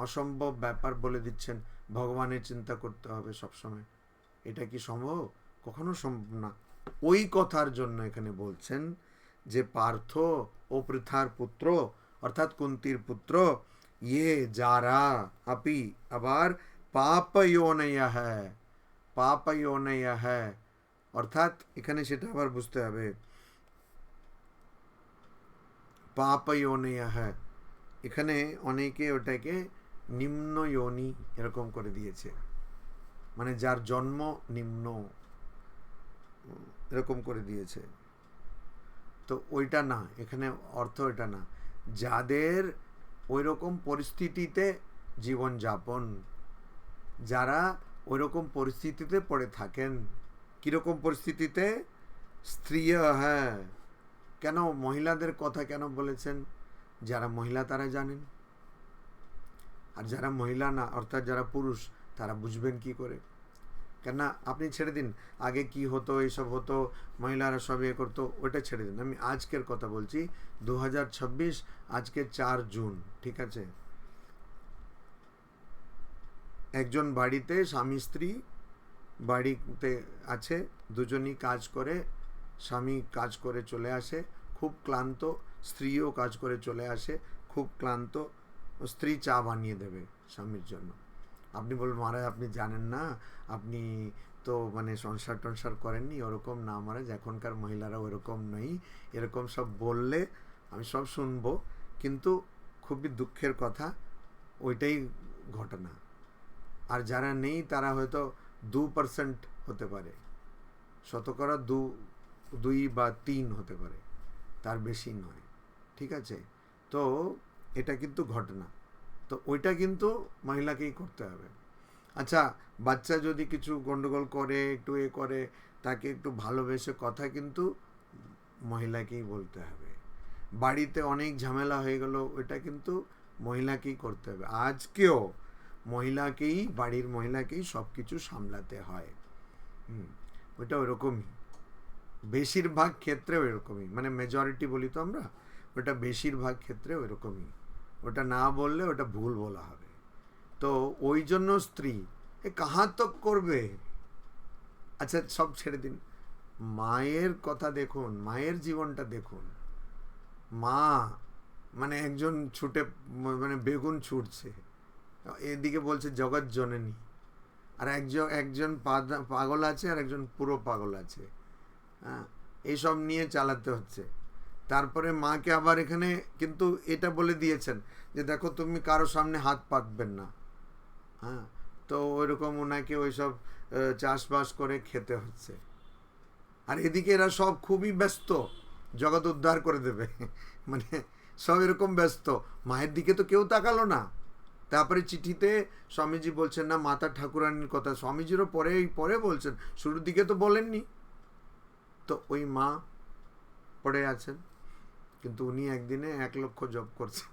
অসম্ভব ব্যাপার বলে দিচ্ছেন, ভগবানের চিন্তা করতে হবে সবসময়, এটা কি সম্ভব? কখনো সম্ভব না। ওই কথার জন্য এখানে বলছেন যে পার্থ ও পৃথার পুত্র, অর্থাৎ কুন্তির পুত্র, ইয়ে যারা আপি আবার পাপয়োনয় হ্যায়, পাপয়োনয় হ্যায়, অর্থাৎ এখানে সেটা আবার বুঝতে হবে, পাপয়োনয় হ্যায়, এখানে অনেকে ওটাকে নিম্ন যোনি এরকম করে দিয়েছে, মানে যার জন্ম নিম্ন, এরকম করে দিয়েছে। তো ওইটা না, এখানে অর্থ এটা না। যাদের ওই রকম পরিস্থিতিতে জীবনযাপন, যারা ওই রকম পরিস্থিতিতে পড়ে থাকেন, কীরকম পরিস্থিতিতে? স্ত্রী, হ্যাঁ, কেন মহিলাদের কথা কেন বলেছেন? যারা মহিলা তারা জানেন, আর যারা মহিলা না, অর্থাৎ যারা পুরুষ, তারা বুঝবেন কি করে? কেননা আপনি ছেড়ে দিন, আগে কি হতো, এইসব হতো, মহিলারা সব ইয়ে করতো, ওটা ছেড়ে দিন। আমি আজকের কথা বলছি, 2026, আজকে 4 জুন, ঠিক আছে? একজন বাড়িতে স্বামী স্ত্রী বাড়িতে আছে, দুজনই কাজ করে, স্বামী কাজ করে চলে আসে খুব ক্লান্ত, স্ত্রীও কাজ করে চলে আসে খুব ক্লান্ত, স্ত্রী চা বানিয়ে দেবে স্বামীর জন্য। আপনি বলবেন মহারাজ আপনি জানেন না, আপনি তো মানে সংসার টংসার করেননি। ওরকম না মহারাজ, এখনকার মহিলারা ওরকম নেই, এরকম সব বললে আমি সব শুনবো, কিন্তু খুবই দুঃখের কথা, ওইটাই ঘটনা। আর যারা নেই তারা হয়তো 2% হতে পারে, শতকরা 2 বা 3 হতে পারে, তার বেশি নয়, ঠিক আছে? তো এটা কিন্তু ঘটনা, তো ওইটা কিন্তু মহিলাকেই করতে হবে। আচ্ছা, বাচ্চা যদি কিছু গন্ডগোল করে, একটু এ করে, তাকে একটু ভালোবেসে কথা কিন্তু মহিলাকেই বলতে হবে। বাড়িতে অনেক ঝামেলা হয়ে গেল, ওইটা কিন্তু মহিলাকেই করতে হবে। আজকেও মহিলাকেই, বাড়ির মহিলাকেই সব কিছু সামলাতে হয়। ওইটা ওইরকমই, বেশিরভাগ ক্ষেত্রে ওইরকমই, মানে মেজরিটি বলি তো আমরা, ওটা বেশিরভাগ ক্ষেত্রে ওইরকমই। ওটা না বললে ওটা ভুল বলা হবে। তো ওই জন্য স্ত্রী কাহা তক করবে। আচ্ছা সব ছেড়ে দিন, মায়ের কথা দেখুন, মায়ের জীবনটা দেখুন। মা মানে একজন ছুটে মানে বেগুন ছুটছে, এদিকে বলছে জগৎ জননী, আর একজন পাগল আছে, আর একজন পুরো পাগল আছে, হ্যাঁ, এইসব নিয়ে চালাতে হচ্ছে। তারপরে মাকে আবার এখানে কিন্তু এটা বলে দিয়েছেন যে দেখো তুমি কারো সামনে হাত পাতবেন না, হ্যাঁ, তো ওইরকম ওনাকে ওইসব চাষবাস করে খেতে হচ্ছে। আর এদিকে এরা সব খুবই ব্যস্ত, জগৎ উদ্ধার করে দেবে মানে সব এরকম ব্যস্ত, মায়ের দিকে তো কেউ তাকালো না। তারপরে চিঠিতে স্বামীজি বলছেন না মাতা ঠাকুরানীর কথা, স্বামীজিরও পরে বলছেন, শুরুর দিকে তো বলেননি। তো ওই মা পড়ে আছেন, কিন্তু উনি একদিনে 1 লক্ষ জপ করছেন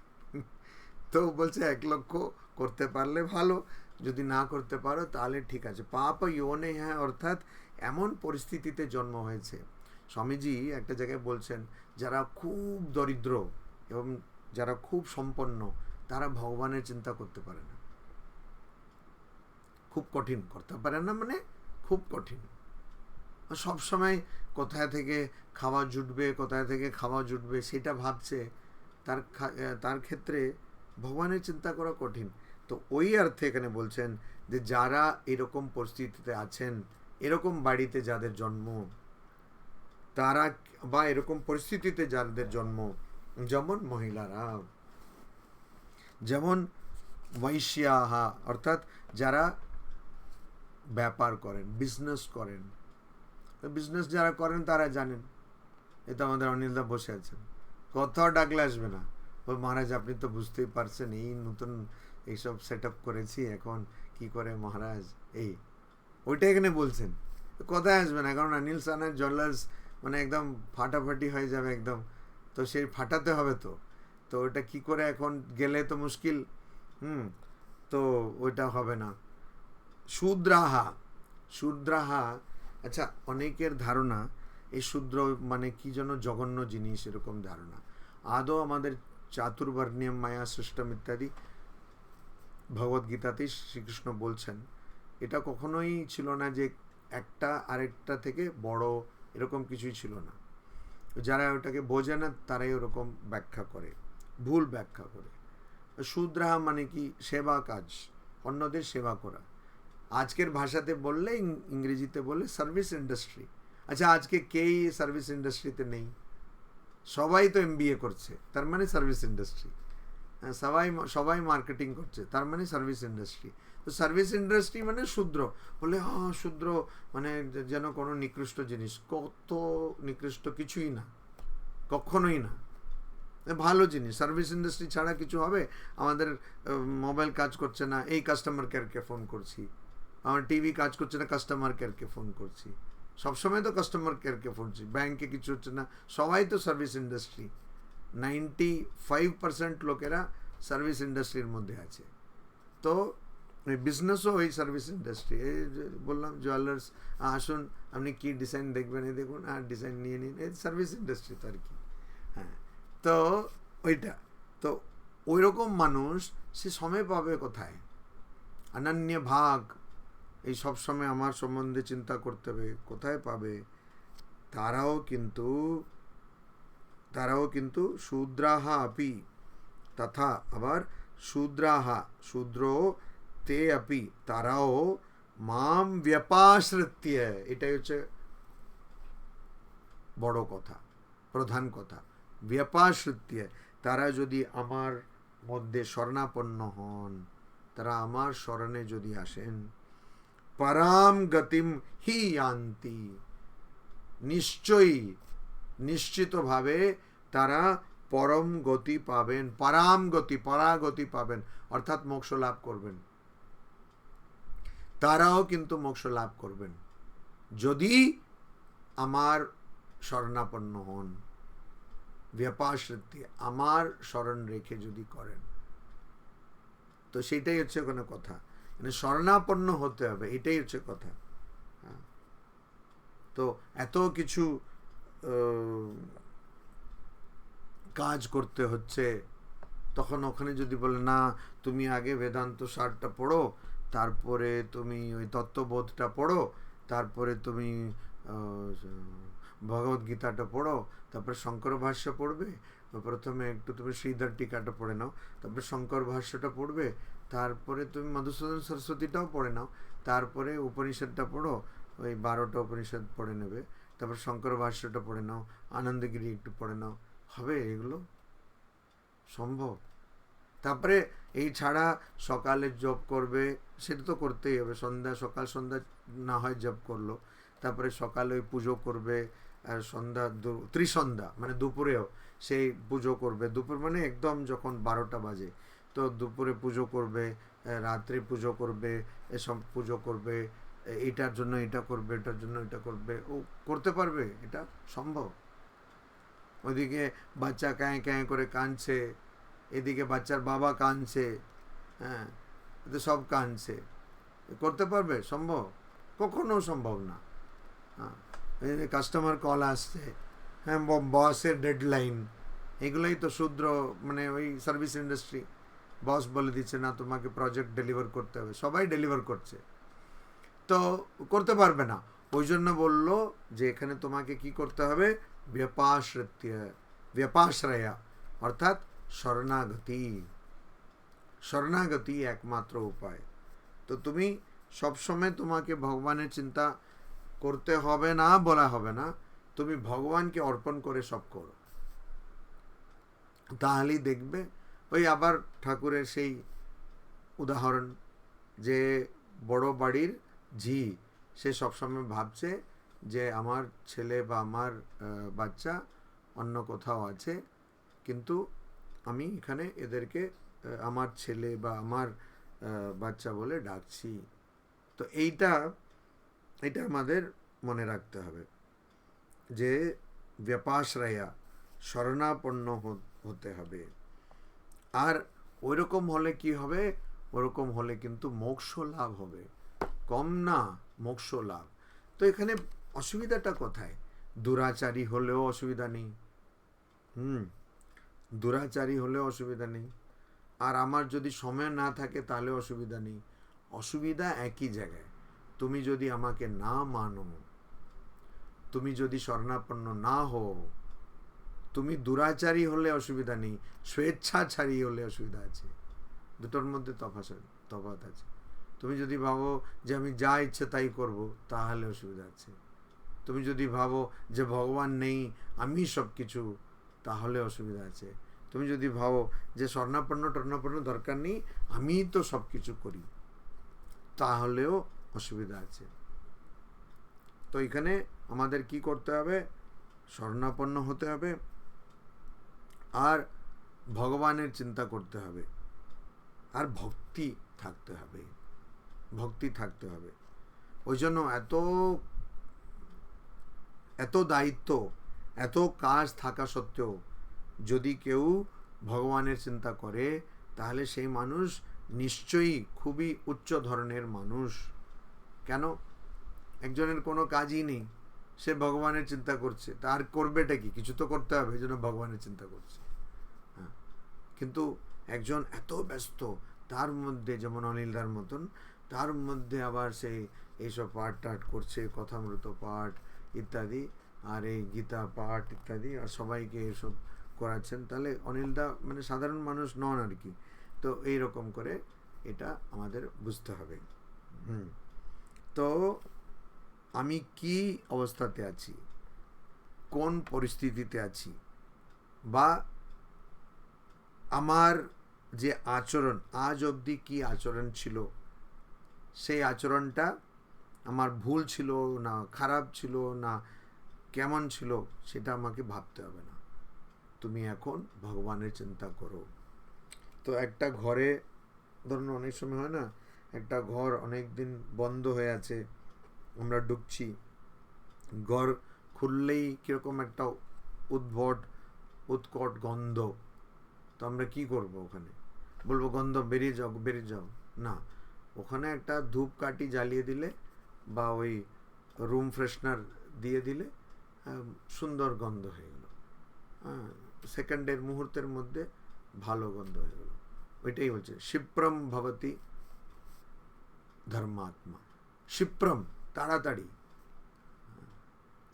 তো বলছে 1 লক্ষ করতে পারলে ভালো, যদি না করতে পারো তাহলে ঠিক আছে। পাপ ইয়োনে হ্যাঁ, অর্থাৎ এমন পরিস্থিতিতে জন্ম হয়েছে। স্বামীজি একটা জায়গায় বলছেন যারা খুব দরিদ্র এবং যারা খুব সম্পন্ন, তারা ভগবানের চিন্তা করতে পারে না, খুব কঠিন, করতে পারে না মানে খুব কঠিন। সব সময় কোথায় থেকে খাওয়া জুটবে সেটা ভাবছে, তার ক্ষেত্রে ভগবানের চিন্তা করা কঠিন। তো ওই অর্থে এখানে বলছেন যে যারা এরকম পরিস্থিতিতে আছেন, এরকম বাড়িতে যাদের জন্ম, তারা বা এরকম পরিস্থিতিতে যাদের জন্ম, যেমন মহিলারা, যেমন বৈশ্যাহা, অর্থাৎ যারা ব্যাপার করেন, বিজনেস করেন, বিজনেস যারা করেন তারা জানেন। এটা আমাদের অনিলদা বসে আছেন, কোথাও ডাকলে আসবে না, ওই মহারাজ আপনি তো বুঝতেই পারছেন এই নতুন এইসব সেট আপ করেছি, এখন কি করে মহারাজ, এই ওইটা এখানে বলছেন, কোথায় আসবে না, কারণ অনিল সানার জুয়েলার্স মানে একদম ফাটাফাটি হয়ে যাবে একদম, তো সেই ফাটাতে হবে, তো ওটা কি করে এখন গেলে তো মুশকিল। তো ওইটা হবে না। শূদ্রাহা, শূদ্রাহা, আচ্ছা অনেকের ধারণা এই শূদ্র মানে কি যেন জঘন্য জিনিস, এরকম ধারণা। আদৌ আমাদের চাতুর্বর্ণ্যম মায়া সৃষ্টম ইত্যাদি ভগবদ্গীতাতেই শ্রীকৃষ্ণ বলছেন, এটা কখনোই ছিল না যে একটা আরেকটা থেকে বড়, এরকম কিছুই ছিল না। যারা ওটাকে বোঝে না তারাই ওরকম ব্যাখ্যা করে, ভুল ব্যাখ্যা করে। শূদ্রাহা মানে কি? সেবা কাজ, অন্যদের সেবা করা। আজকের ভাষাতে বললে, ইংরেজিতে বললে সার্ভিস ইন্ডাস্ট্রি। আচ্ছা আজকে কেই সার্ভিস ইন্ডাস্ট্রিতে নেই, সবাই তো এমবিএ করছে, তার মানে সার্ভিস ইন্ডাস্ট্রি। সবাই সবাই মার্কেটিং করছে, তার মানে সার্ভিস ইন্ডাস্ট্রি। তো সার্ভিস ইন্ডাস্ট্রি মানে শূদ্র বলে, হ্যাঁ শূদ্র মানে যেন কোনো নিকৃষ্ট জিনিস। কত নিকৃষ্ট, কিছুই না, কখনোই না, ভালো জিনিস। সার্ভিস ইন্ডাস্ট্রি ছাড়া কিছু হবে? আমাদের মোবাইল কাজ করছে না, এই কাস্টমার কেয়ারকে ফোন করছি। আমার টিভি কাজ করছে না, কাস্টমার কেয়ারকে ফোন করছি। সবসময় তো কাস্টমার কেয়ারকে ফোন করছি। ব্যাংকে কিছু হচ্ছে না, সবাই তো সার্ভিস ইন্ডাস্ট্রি। 95% লোকেরা সার্ভিস ইন্ডাস্ট্রির মধ্যে আছে। তো বিজনেসও ওই সার্ভিস ইন্ডাস্ট্রি। এই যে বললাম জুয়েলার্স, আসুন আপনি কি ডিজাইন দেখবেন, এই দেখুন, আর ডিজাইন নিয়ে নিন, এই সার্ভিস ইন্ডাস্ট্রি তো আর কি। হ্যাঁ, তো ওইটা তো ওই রকম মানুষ সে সময় পাবে কোথায়? অনন্য ভাগ, এই সব সময় আমার সম্বন্ধে চিন্তা করতে হবে, কোথায় পাবে? তারাও কিন্তু শূদ্রাহা আপি তথা, আবার শূদ্রাহা শূদ্র তে আপি, তারাও মাম ব্যপাশ্রিত্য, এটাই হচ্ছে বড় কথা, প্রধান কথা। ব্যপাশ্রিত্য, তারা যদি আমার মধ্যে শরণাপন্ন হন, তারা আমার শরণে যদি আসেন, পরাম গতিম হি ইয়ান্তি, নিশ্চয়ই নিশ্চিতভাবে তারা পরম গতি পাবেন, পরাম গতি, পরাগতি পাবেন, অর্থাৎ মোক্ষ লাভ করবেন। তারাও কিন্তু মোক্ষ লাভ করবেন যদি আমার শরণাপন্ন হন, ব্যপাশ্রিত্য, আমার শরণ রেখে যদি করেন। তো সেটাই হচ্ছে কোনো কথা, মানে শরণাপন্ন হতে হবে, এটাই হচ্ছে কথা। তো এত কিছু কাজ করতে হচ্ছে, তখন ওখানে যদি বলে না তুমি আগে বেদান্ত সারটা পড়ো, তারপরে তুমি ওই তত্ত্ববোধটা পড়ো, তারপরে তুমি ভগবদ্গীতাটা পড়ো, তারপরে শঙ্কর ভাষ্য পড়বে, প্রথমে একটু তুমি শ্রীধর টিকাটা পড়ে নাও, তারপরে শঙ্কর ভাষ্যটা পড়বে, তারপরে তুমি মধুসূদন সরস্বতীটাও পড়ে নাও, তারপরে উপনিষদটা পড়ো, ওই 12টা উপনিষদ পড়ে নেবে, তারপর শঙ্কর ভাষ্যটা পড়ে নাও, আনন্দগিরি একটু পড়ে নাও, হবে এগুলো সম্ভব? তারপরে এই ছাড়া সকালে জপ করবে, সেটা তো করতেই হবে, সন্ধ্যা সকাল সন্ধ্যা না হয় জপ করলো, তারপরে সকালে ওই পুজো করবে, আর সন্ধ্যা ত্রিসন্ধ্যা মানে দুপুরেও সেই পুজো করবে, দুপুর মানে একদম যখন 12টা বাজে, তো দুপুরে পুজো করবে, রাত্রে পুজো করবে, এসব পুজো করবে, এটার জন্য এটা করবে, এটার জন্য এটা করবে, ও করতে পারবে? এটা সম্ভব? ওইদিকে বাচ্চা ক্যাঁ ক্যাঁ করে কাঁদছে, এদিকে বাচ্চার বাবা কাঁদছে, হ্যাঁ, তো সব কাঁদছে, করতে পারবে? সম্ভব? কখনো সম্ভব না। হ্যাঁ, কাস্টমার কল আসছে, হ্যাঁ, বসের ডেডলাইন, এগুলোই তো শূদ্র, মানে ওই সার্ভিস ইন্ডাস্ট্রি। বস বলে দিচ্ছে না তোমাকে প্রজেক্ট ডেলিভার করতে হবে, সবাই ডেলিভার করছে, তো করতে পারবে না। ওই জন্য বললো যে এখানে তোমাকে কি করতে হবে? ব্যপাশ্রিত্য, ব্যপাশ্রয়া, অর্থাৎ শরণাগতি। শরণাগতি একমাত্র উপায়। তো তুমি সবসময় তোমাকে ভগবানের চিন্তা করতে হবে না বলা হবে না, তুমি ভগবানকে অর্পণ করে সব করো, তাহলেই দেখবে। ওই আবার ঠাকুরের সেই উদাহরণ, যে বড় বাড়ির ঝি, সে সবসময় ভাবছে যে আমার ছেলে বা আমার বাচ্চা অন্য কোথাও আছে, কিন্তু আমি এখানে এদেরকে আমার ছেলে বা আমার বাচ্চা বলে ডাকছি। তো এইটা আমাদের মনে রাখতে হবে যে ব্যপাশ্রয়া, শরণাপন্ন হতে হবে। আর ওইরকম হলে কি হবে? ওরকম হলে কিন্তু মোক্ষ লাভ হবে, কম না, মোক্ষ লাভ। তো এখানে অসুবিধাটা কোথায়? দুরাচারী হলেও অসুবিধা নেই, দুরাচারী হলেও অসুবিধা নেই, আর আমার যদি সময় না থাকে তাহলে অসুবিধা নেই। অসুবিধা একই জায়গায়, তুমি যদি আমাকে না মানো, তুমি যদি শরণাপন্ন না হও, তুমি দুরাচারী হলে অসুবিধা নেই, স্বেচ্ছাচারী হলে অসুবিধা আছে। দুটোর মধ্যে তফাৎ আছে। তুমি যদি ভাবো যে আমি যা ইচ্ছে তাই করব, তাহলে অসুবিধা আছে। তুমি যদি ভাবো যে ভগবান নেই, আমি সব কিছু, তাহলে অসুবিধা আছে। তুমি যদি ভাবো যে টর্ণাপন্ন দরকার নেই, আমি তো সব কিছু করি, তাহলেও অসুবিধা আছে। তো এখানে আমাদের কি করতে হবে? স্বর্ণাপন্ন হতে হবে, আর ভগবানের চিন্তা করতে হবে, আর ভক্তি থাকতে হবে, ভক্তি থাকতে হবে। ওই জন্য এত দায়িত্ব, এত কাজ থাকা সত্ত্বেও যদি কেউ ভগবানের চিন্তা করে, তাহলে সেই মানুষ নিশ্চয়ই খুবই উচ্চ ধরনের মানুষ। কেন? একজনের কোনো কাজই নেই, সে ভগবানের চিন্তা করছে, তার করবেটা কি? কিছু তো করতে হবে, এই জন্য ভগবানের চিন্তা করছে। হ্যাঁ, কিন্তু একজন এত ব্যস্ত, তার মধ্যে যেমন অনিলদার মতন, তার মধ্যে আবার সে এইসব পাঠ টাঠ করছে, কথামৃত পাঠ ইত্যাদি, আর এই গীতা পাঠ ইত্যাদি, আর সবাইকে এসব করাচ্ছেন, তাহলে অনিলদা মানে সাধারণ মানুষ নন আর কি। তো এইরকম করে এটা আমাদের বুঝতে হবে। তো আমি কি অবস্থাতে আছি, কোন পরিস্থিতিতে আছি, বা আমার যে আচরণ, আজ অবধি কি আচরণ ছিল, সেই আচরণটা আমার ভুল ছিল না খারাপ ছিল না কেমন ছিল, সেটা আমাকে ভাবতে হবে না। তুমি এখন ভগবানের চিন্তা করো। তো একটা ঘরে ধরুন অনেক সময় হয় না, একটা ঘর অনেক দিন বন্ধ হয়ে আছে, আমরা ঢুকছি, ঘর খুললেই কীরকম একটা উৎকট গন্ধ। তো আমরা কি করব? ওখানে বলবো গন্ধ বেরিয়ে যাও বেরিয়ে যাও? না, ওখানে একটা ধূপকাঠি জ্বালিয়ে দিলে বা ওই রুম ফ্রেশনার দিয়ে দিলে সুন্দর গন্ধ হয়ে গেল, সেকেন্ডের মুহূর্তের মধ্যে ভালো গন্ধ হয়ে গেল। ওইটাই বলছে ক্ষিপ্রম ভবতি ধর্মাত্মা। ক্ষিপ্রম, তাড়াতাড়ি,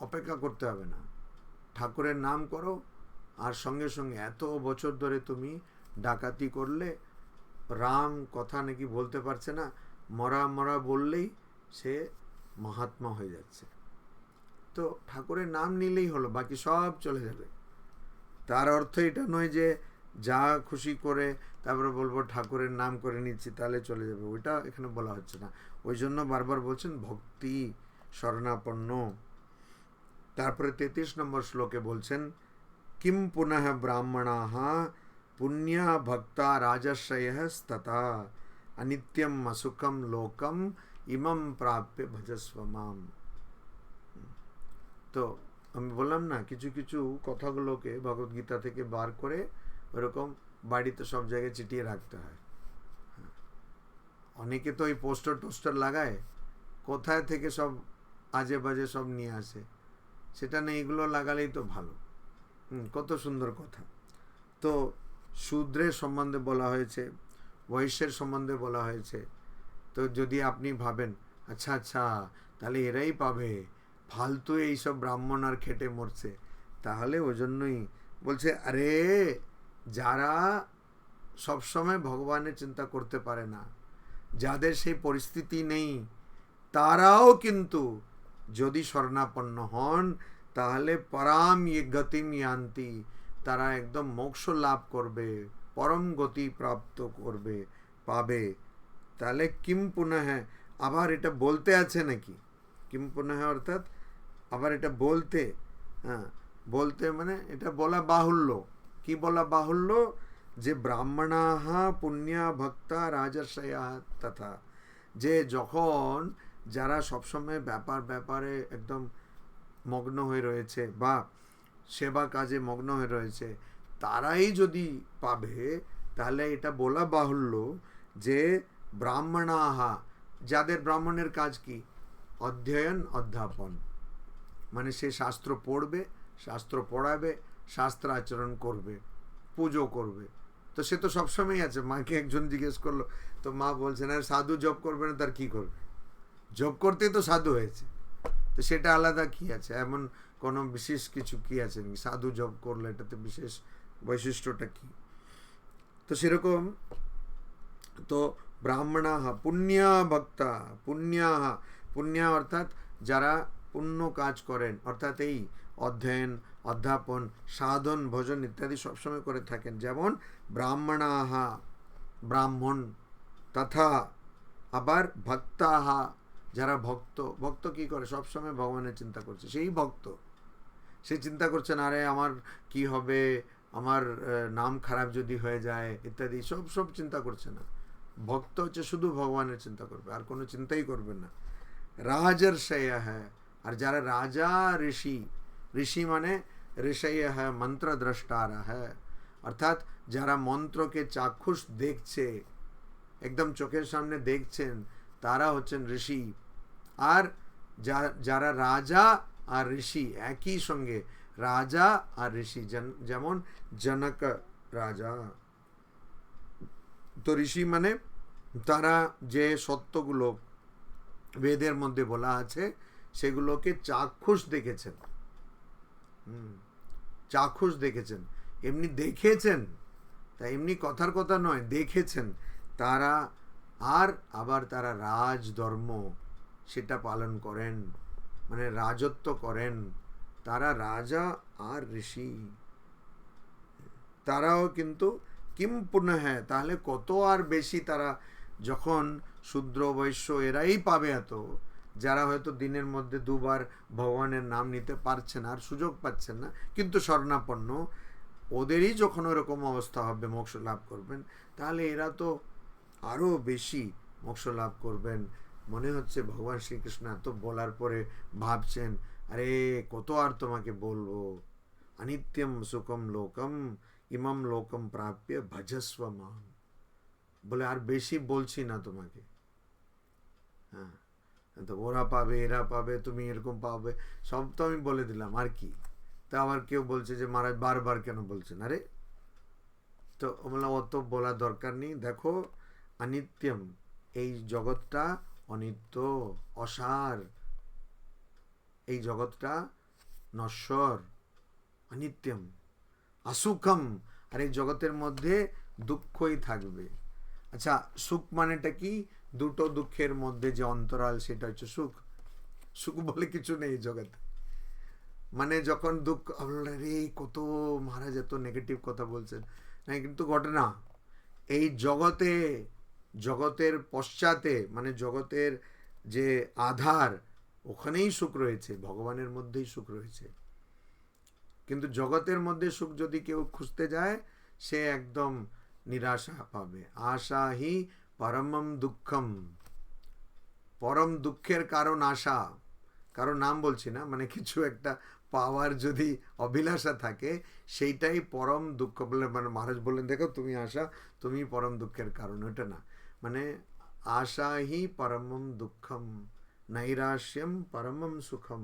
অপেক্ষা করতে হবে না, ঠাকুরের নাম করো, আর সঙ্গে সঙ্গে এত বছর ধরে তুমি ডাকাতি করলে, রাম কথা নাকি বলতে পারছে না, মরা মরা বললেই সে মহাত্মা হয়ে যাচ্ছে। তো ঠাকুরের নাম নিলেই হলো, বাকি সব চলে যাবে। তার অর্থ এটা নয় যে যা খুশি করে তারপরে বলবো ঠাকুরের নাম করে নিচ্ছি তাহলে চলে যাবে, ওইটা এখানে বলা হচ্ছে না। ওই জন্য বারবার বলছেন ভক্তি, শরণাপন্ন। তারপরে 33 নম্বর শ্লোকে বলছেন কিম পুনঃ ব্রাহ্মণাঃ পুণ্যা ভক্তা রাজর্ষয়স্তথা অনিত্যম অসুখম লোকম ইমম প্রাপ্য ভজস্ব মাম। তো আমি বললাম না, কিছু কিছু কথাগুলোকে ভগবদ্গীতা থেকে বার করে ওরকম বাড়িতে সব জায়গায় চিটিয়ে রাখতে হয়। অনেকে তো এই পোস্টার লাগায়, কোথায় থেকে সব আজে বাজে সব নিয়ে আসে, সেটা নেই, এগুলো লাগালেই তো ভালো। কত সুন্দর কথা। তো শূদ্রের সম্বন্ধে বলা হয়েছে, বৈশ্যের সম্বন্ধে বলা হয়েছে। তো যদি আপনি ভাবেন আচ্ছা আচ্ছা তাহলে এরাই পাবে, ফালতু এইসব ব্রাহ্মণ আর খেটে মরছে, তাহলে ওই জন্যই বলছে আরে যারা সবসময় ভগবানের চিন্তা করতে পারে না, যাদের সেই পরিস্থিতি নেই, তারাও কিন্তু যদি শরণাপন্ন হন তাহলে পরাম গতিম ইয়ান্তি, তারা একদম মোক্ষ লাভ করবে, পরম গতি প্রাপ্ত করবে, পাবে। তাহলে কিম পুনঃ, আবার এটা বলতে আছে নাকি? কিম পুনঃ অর্থাৎ আবার এটা বলতে, বলতে মানে এটা বলা বাহুল্য। কি বলা বাহুল্য? যে ব্রাহ্মণাঃ পুণ্যা ভক্তা রাজর্ষয়া তথা, যে যখন যারা সবসময় ব্যাপারে একদম মগ্ন হয়ে রয়েছে বা সেবা কাজে মগ্ন হয়ে রয়েছে, তারাই যদি পাবে, তাহলে এটা বলা বাহুল্য যে ব্রাহ্মণাহা, যাদের ব্রাহ্মণের কাজ কি? অধ্যয়ন অধ্যাপন, মানে সে শাস্ত্র পড়বে, শাস্ত্র পড়াবে, শাস্ত্র আচরণ করবে, পুজো করবে। তো সে তো সবসময় আছে। মাকে একজন জিজ্ঞেস করলো, তো মা বলছেন আর সাধু জব করবে না, তার কি করবে? জব করতেই তো সাধু হয়েছে, তো সেটা আলাদা কি আছে? এমন কোনো বিশেষ কিছু কি আছে নাকি সাধু জব করলে এটাতে বিশেষ বৈশিষ্ট্যটা কি? তো সেরকম, তো ব্রাহ্মণাহা পুণ্যা ভক্তা, পুণ্যাহা, পুণ্যা অর্থাৎ যারা পুণ্য কাজ করেন, অর্থাৎ এই অধ্যয়ন অধ্যাপন সাধন ভজন ইত্যাদি সবসময় করে থাকেন, যেমন ব্রাহ্মণাহা ব্রাহ্মণ, তথা আবার ভক্তাহা যারা ভক্ত। ভক্ত কি করে? সবসময় ভগবানের চিন্তা করছে, সেই ভক্ত। সে চিন্তা করছে না আরে আমার কি হবে, আমার নাম খারাপ যদি হয়ে যায় ইত্যাদি, সব সব চিন্তা করছে না। ভক্ত হচ্ছে শুধু ভগবানের চিন্তা করবে, আর কোনো চিন্তাই করবে না। রাজর্ষয় হ্যাঁ, আর যারা রাজা ঋষি, ঋষি মানে ঋষয় হ্যাঁ মন্ত্র দ্রষ্টারা হ্যাঁ, অর্থাৎ যারা মন্ত্রকে চাক্ষুষ দেখছে, একদম চোখের সামনে দেখছেন, তারা হচ্ছেন ঋষি। আর যারা রাজা আর ঋষি একই সঙ্গে, রাজা আর ঋষি, যেমন জনক রাজা। তো ঋষি মানে তারা যে সত্যগুলো বেদের মধ্যে বলা আছে সেগুলোকে চাক্ষুষ দেখেছেন। চাক্ষুষ দেখেছেন, এমনি দেখেছেন, তাই এমনি কথার কথা নয়, দেখেছেন তারা। আর আবার তারা রাজধর্ম সেটা পালন করেন, মানে রাজত্ব করেন। তারা রাজা আর ঋষি, তারাও কিন্তু কিম পুণ্য হ্যাঁ, তাহলে কত আর বেশি তারা, যখন শূদ্র বৈশ্য এরাই পাবে এত, যারা হয়তো দিনের মধ্যে দুবার ভগবানের নাম নিতে পারছেন আর সুযোগ পাচ্ছেন না, কিন্তু স্বর্ণাপন্ন, ওদেরই যখন ওরকম অবস্থা হবে, মোক্ষ লাভ করবেন, তাহলে এরা তো আরও বেশি মোক্ষ লাভ করবেন। মনে হচ্ছে ভগবান শ্রীকৃষ্ণ এত বলার পরে ভাবছেন আরে কত আর তোমাকে বলবো, অনিত্যম সুখম লোকম ইমম লোকম প্রাপ্য ভজস্ব মাম, বলে আর বেশি বলছি না তোমাকে। হ্যাঁ, তো ওরা পাবে, এরা পাবে, তুমি এরকম পাবে, সব তো আমি বলে দিলাম, আর কি? তা আবার কেউ বলছে যে মহারাজ বারবার কেন বলছেন? আরে তো বললাম অত বলার দরকার নেই। দেখো অনিত্যম, এই জগৎটা অনিত্য, অসার, এই জগৎটা নশ্বর, অনিত্যম, আসুখম, আর এই জগতের মধ্যে দুঃখই থাকবে। আচ্ছা, সুখ মানেটা কি? দুটো দুঃখের মধ্যে যে অন্তরাল, সেটা হচ্ছে সুখ। সুখ বলে কিছু নেই জগতে। মানে যখন দুঃখ, রে কত মহারাজ এত নেগেটিভ কথা বলছেন, না কিন্তু ঘটনা এই জগতে, জগতের পশ্চাতে, মানে জগতের যে আধার, ওখানেই সুখ রয়েছে, ভগবানের মধ্যেই সুখ রয়েছে। কিন্তু জগতের মধ্যে সুখ যদি কেউ খুঁজতে যায়, সে একদম নিরাশা পাবে। আশা হি পরমম দুঃখম, পরম দুঃখের কারণ আশা। কারো নাম বলছি না, মানে কিছু একটা পাওয়ার যদি অভিলাষা থাকে, সেইটাই পরম দুঃখ বলে, মানে মহারাজ বললেন দেখো তুমি আশা, তুমি পরম দুঃখের কারণ, ওটা না। মানে আশা হি পরমম দুঃখম নৈরাশ্যম পরমম সুখম।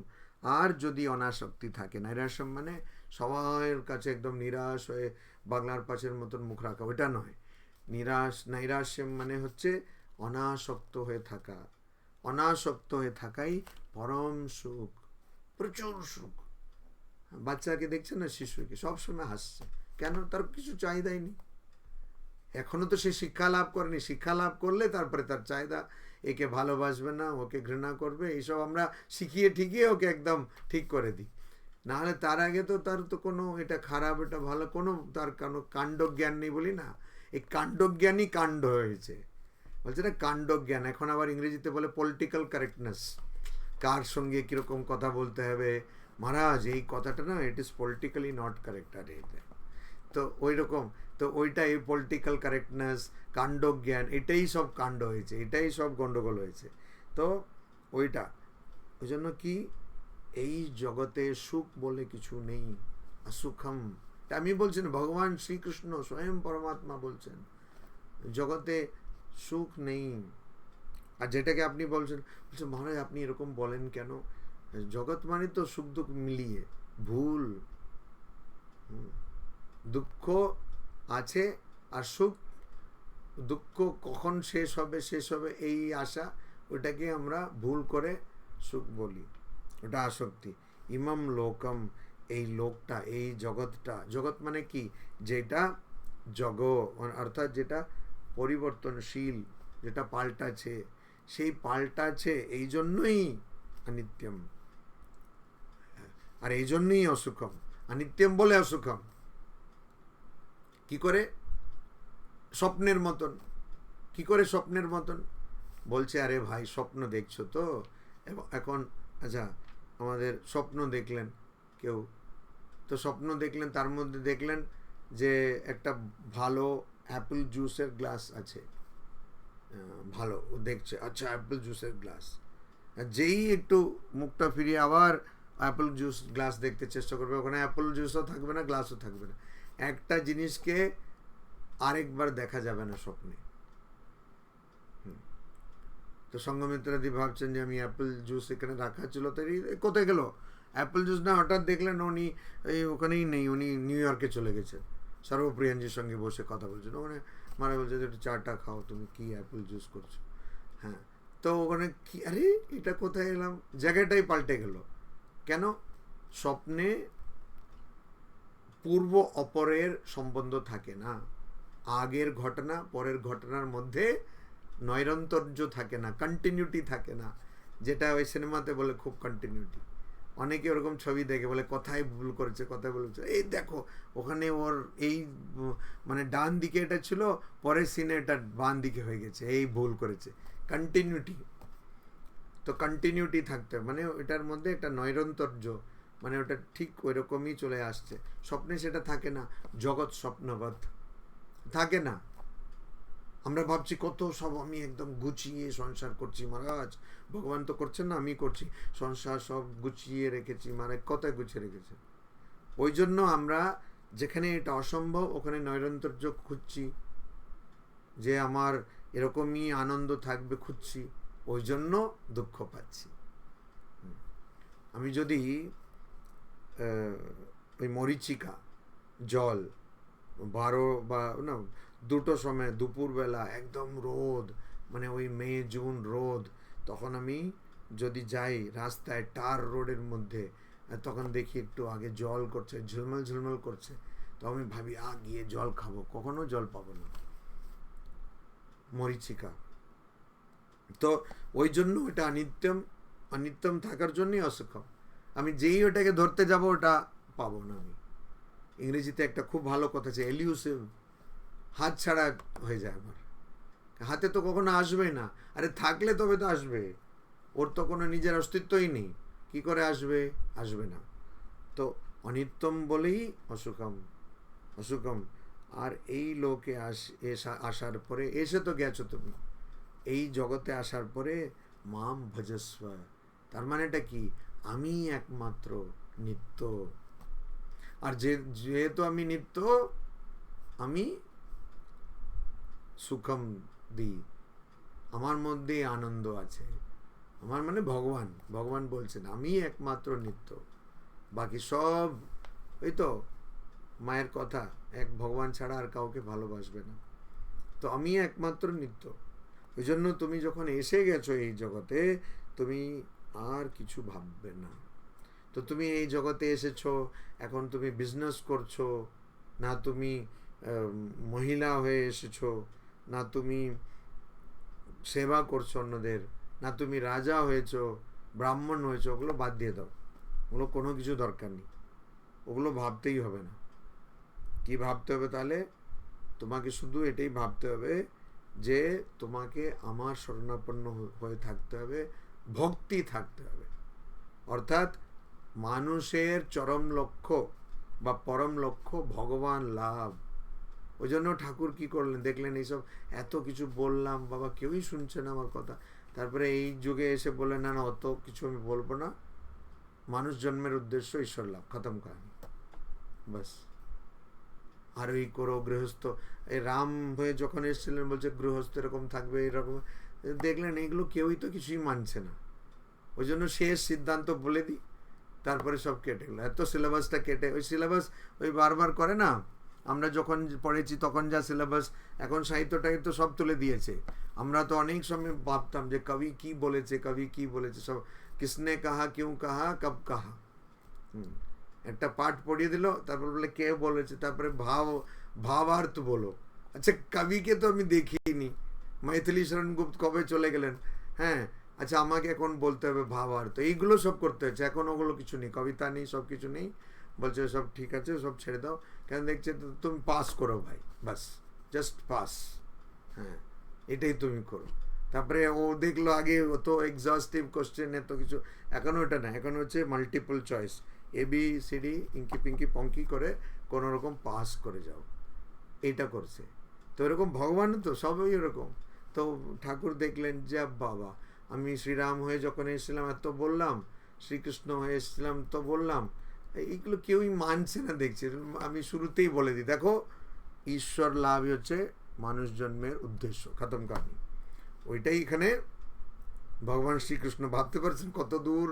আর যদি অনাসক্তি থাকে, নৈরাশ্যম মানে সবার কাছে একদম নিরাশ হয়ে বাংলার পাঁচের মতন মুখ রাখা, ওটা নয়। নৈরাশ্যম মানে হচ্ছে অনাসক্ত হয়ে থাকা। অনাসক্ত হয়ে থাকাই পরম সুখ, প্রচুর সুখ। বাচ্চাকে দেখছে না, শিশুকে সবসময় হাসছে, কেন? তার কিছু চাহিদাই নেই, এখনো তো সে শিক্ষা লাভ করেনি। শিক্ষা লাভ করলে তারপরে তার চাহিদা, একে ভালোবাসবে না, ওকে ঘৃণা করবে, এইসব আমরা শিখিয়ে ঠিকিয়ে ওকে একদম ঠিক করে দিই। নাহলে তার আগে তো তার তো কোনো এটা খারাপ এটা ভালো কোনো তার কোনো কাণ্ডজ্ঞান নেই, বলি না, এই কাণ্ডজ্ঞানই কাণ্ড হয়েছে, বলছে না কাণ্ডজ্ঞান। এখন আবার ইংরেজিতে বলে পলিটিক্যাল কারেক্টনেস, কার সঙ্গে কীরকম কথা বলতে হবে। মহারাজ এই কথাটা না, it is politically not correct, আর তো ওই রকম, তো ওইটা এই পলিটিক্যাল কারেক্টনেস, কাণ্ডজ্ঞান, এটাই সব কাণ্ড হয়েছে, এটাই সব গণ্ডগোল হয়েছে। তো ওইটা, ওই জন্য কি এই জগতে সুখ বলে কিছু নেই, অসুখম। আমি বলছি না, ভগবান শ্রীকৃষ্ণ স্বয়ং পরমাত্মা বলছেন, জগতে সুখ নেই। আর যেটাকে আপনি বলছেন, মহারাজ আপনি এরকম বলেন কেন? জগৎ মানে তো সুখ দুঃখ মিলিয়ে। ভুল। দুঃখ আছে আর সুখ, দুঃখ কখন শেষ হবে এই আশা, ওটাকে আমরা ভুল করে সুখ বলি, ওটা আসক্তি। ইমাম লোকম, এই লোকটা, এই জগৎটা, জগৎ মানে কি? যেটা অর্থাৎ যেটা পরিবর্তনশীল, যেটা পাল্টাছে, সেই পাল্টাছে এই জন্যই অনিত্যম, আর এই জন্যই অসুখম। অনিত্যম বলে অসুখম। কি করে? স্বপ্নের মতন। কি করে স্বপ্নের মতন? বলছে আরে ভাই স্বপ্ন দেখছো তো, এখন আচ্ছা আমাদের স্বপ্ন দেখলেন কেউ, তো স্বপ্ন দেখলেন, তার মধ্যে দেখলেন যে একটা ভালো অ্যাপেল জুসের গ্লাস আছে, ভালো, ও দেখছে আচ্ছা অ্যাপেল জুসের গ্লাস, যেই একটু মুখটা ফিরিয়ে আবার অ্যাপেল জুস গ্লাস দেখতে চেষ্টা করবে, ওখানে অ্যাপেল জুসও থাকবে না, গ্লাসও থাকবে না। একটা জিনিসকে আরেকবার দেখা যাবে না স্বপ্নে। তো সঙ্গমিত্রাদি ভাবছেন যে আমি অ্যাপেল জুস এখানে রাখা ছিল, তো কোথায় গেল অ্যাপেল জুস? না, হঠাৎ দেখলেন উনি ওখানেই নেই, উনি নিউ ইয়র্কে চলে গেছেন, সর্বপ্রিয়ানজির সঙ্গে বসে কথা বলছেন। ওখানে মানে বলছে যে একটু চাটা খাও, তুমি কি অ্যাপেল জুস করছো? হ্যাঁ, তো ওখানে কি, আরে এটা কোথায় এলাম, জায়গাটাই পাল্টে গেল। কেন? স্বপ্নে পূর্ব অপরের সম্বন্ধ থাকে না, আগের ঘটনা পরের ঘটনার মধ্যে নৈরন্তর্য থাকে না, কন্টিনিউটি থাকে না, যেটা ওই সিনেমাতে বলে খুব কন্টিনিউটি। অনেকে ওরকম ছবি দেখে বলে কোথায় ভুল করেছে, কোথায় বলেছে, এই দেখো ওখানে ওর এই মানে ডান দিকে এটা ছিল, পরের সিনে এটা বাম দিকে হয়ে গেছে, এই ভুল করেছে। কন্টিনিউটি, তো কন্টিনিউটি থাকতে মানে এটার মধ্যে একটা নৈরন্তর্য, মানে ওটা ঠিক ওই রকমই চলে আসছে। স্বপ্নে সেটা থাকে না, জগৎ স্বপ্নবৎ থাকে না। আমরা ভাবছি কত সব আমি একদম গুছিয়ে সংসার করছি, মহারাজ ভগবান তো করছেন না, আমি করছি, সংসার সব গুছিয়ে রেখেছি, মানে কথায় গুছিয়ে রেখেছে। ওই জন্য আমরা যেখানে এটা অসম্ভব ওখানে নৈরন্তর্য খুঁজছি, যে আমার এরকমই আনন্দ থাকবে খুঁজছি, ওই জন্য দুঃখ পাচ্ছি। আমি যদি ওই মরীচিকা জল 12 বা না 2টো সময় দুপুরবেলা একদম রোদ, মানে ওই মে জুন রোদ, তখন আমি যদি যাই রাস্তায় টার রোডের মধ্যে, তখন দেখি একটু আগে জল করছে, ঝলমল ঝলমল করছে, তো আমি ভাবি গিয়ে জল খাবো, কখনো জল পাবো না, মরীচিকা। তো ওই জন্য ওটা অনিত্যম, অনিত্যম থাকার জন্যই অসুখম। আমি যেই ওটাকে ধরতে যাব ওটা পাবো না আমি। ইংরেজিতে একটা খুব ভালো কথা আছে, এলিউসিভ, হাত ছাড়া হয়ে যায় আমার, হাতে তো কখনো আসবে না। আরে থাকলে তবে তো আসবে, ওর তো কোনো নিজের অস্তিত্বই নেই, কি করে আসবে? আসবে না। তো অনিত্যম বলেই অসুখম, অসুখম। আর এই লোকে আসার পরে, এসে তো গেছো তুমি, এই জগতে আসার পরে মাম ভজস্ব, তার মানেটা কি? আমি একমাত্র নিত্য। আর যেহেতু আমি নিত্য, আমি সুখম দিই, আমার মধ্যে আনন্দ আছে। আমার মানে ভগবান, ভগবান বলছেন আমি একমাত্র নিত্য, বাকি সব ওই তো মায়ের কথা, এক ভগবান ছাড়া আর কাউকে ভালোবাসবে না। তো আমি একমাত্র নিত্য। ওই জন্য তুমি যখন এসে গেছো এই জগতে, তুমি আর কিছু ভাববে না। তো তুমি এই জগতে এসেছো, এখন তুমি বিজনেস করছো না, তুমি মহিলা হয়ে এসেছো না, তুমি সেবা করছো অন্যদের, না তুমি রাজা হয়েছো, ব্রাহ্মণ হয়েছো, ওগুলো বাদ দিয়ে দাও, ওগুলো কোনো কিছু দরকার নেই, ওগুলো ভাবতেই হবে না। কি ভাবতে হবে তাহলে? তোমাকে শুধু এটাই ভাবতে হবে যে তোমাকে আমার শরণাপন্ন হয়ে থাকতে হবে, ভক্তি থাকতে হবে। অর্থাৎ মানুষের চরম লক্ষ্য বা পরম লক্ষ্য ভগবান লাভ। ওই জন্য ঠাকুর কি করলেন দেখলেন, এইসব এত কিছু বললাম বাবা, কেউই শুনছে না আমার কথা, তারপরে এই যুগে এসে বললেন না না অত কিছু আমি বলবো না, মানুষ জন্মের উদ্দেশ্য ঈশ্বর লাভ, খতম কাহিনী, বাস। আর ওই করো গৃহস্থ, এই রাম হয়ে যখন এসেছিলেন বলছে গৃহস্থ এরকম থাকবে এরকম, দেখলেন এগুলো কেউই তো কিছুই মানছে না। ওই জন্য শেষ সিদ্ধান্ত বলে দিই, তারপরে সব কেটে গেলো, এত সিলেবাসটা কেটে, ওই সিলেবাস ওই বারবার করে না, আমরা যখন পড়েছি তখন যা সিলেবাস, এখন সাহিত্যটাকে তো সব তুলে দিয়েছে। আমরা তো অনেক সময় ভাবতাম যে কবি কি বলেছে, কবি কি বলেছে, সব কিসনে কাহা, কিউ কাহা, কব কাহা। একটা পাঠ পড়িয়ে দিল, তারপর বলে কে বলেছে, তারপরে ভাবার্থ বলো। আচ্ছা কবিকে তো আমি দেখিনি, মৈথিলি শরণ গুপ্ত কবে চলে গেলেন, হ্যাঁ, আচ্ছা আমাকে এখন বলতে হবে ভাবার্থ, এইগুলো সব করতে হচ্ছে, এখন ওগুলো কিছু নেই, কবিতা নেই, সব কিছু নেই, বলছে সব ঠিক আছে, সব ছেড়ে দাও, কেন দেখছে তুমি পাস করো ভাই, বাস জাস্ট পাস, হ্যাঁ এটাই তুমি করো। তারপরে ও দেখলো আগে তো এক্সস্টিভ কোশ্চেন এত কিছু, এখন ওটা না, এখন হচ্ছে মাল্টিপল চয়েস, ABCD ইঙ্কি পিঙ্কি পঙ্কি করে কোনো রকম পাস করে যাও, এইটা করছে। তো এরকম ভগবান তো সবই এরকম। তো ঠাকুর দেখলেন যে বাবা, আমি শ্রীরাম হয়ে যখন এসেছিলাম এত বললাম, শ্রীকৃষ্ণ হয়ে এসেছিলাম তো বললাম, এইগুলো কেউই মানছে না দেখছি। আমি শুরুতেই বলে দিই, দেখো ঈশ্বর লাভই হচ্ছে মানুষ জন্মের উদ্দেশ্য, খতম কাহিনী। ওইটাই এখানে ভগবান শ্রীকৃষ্ণ, ভাবতে পারছেন কত দূর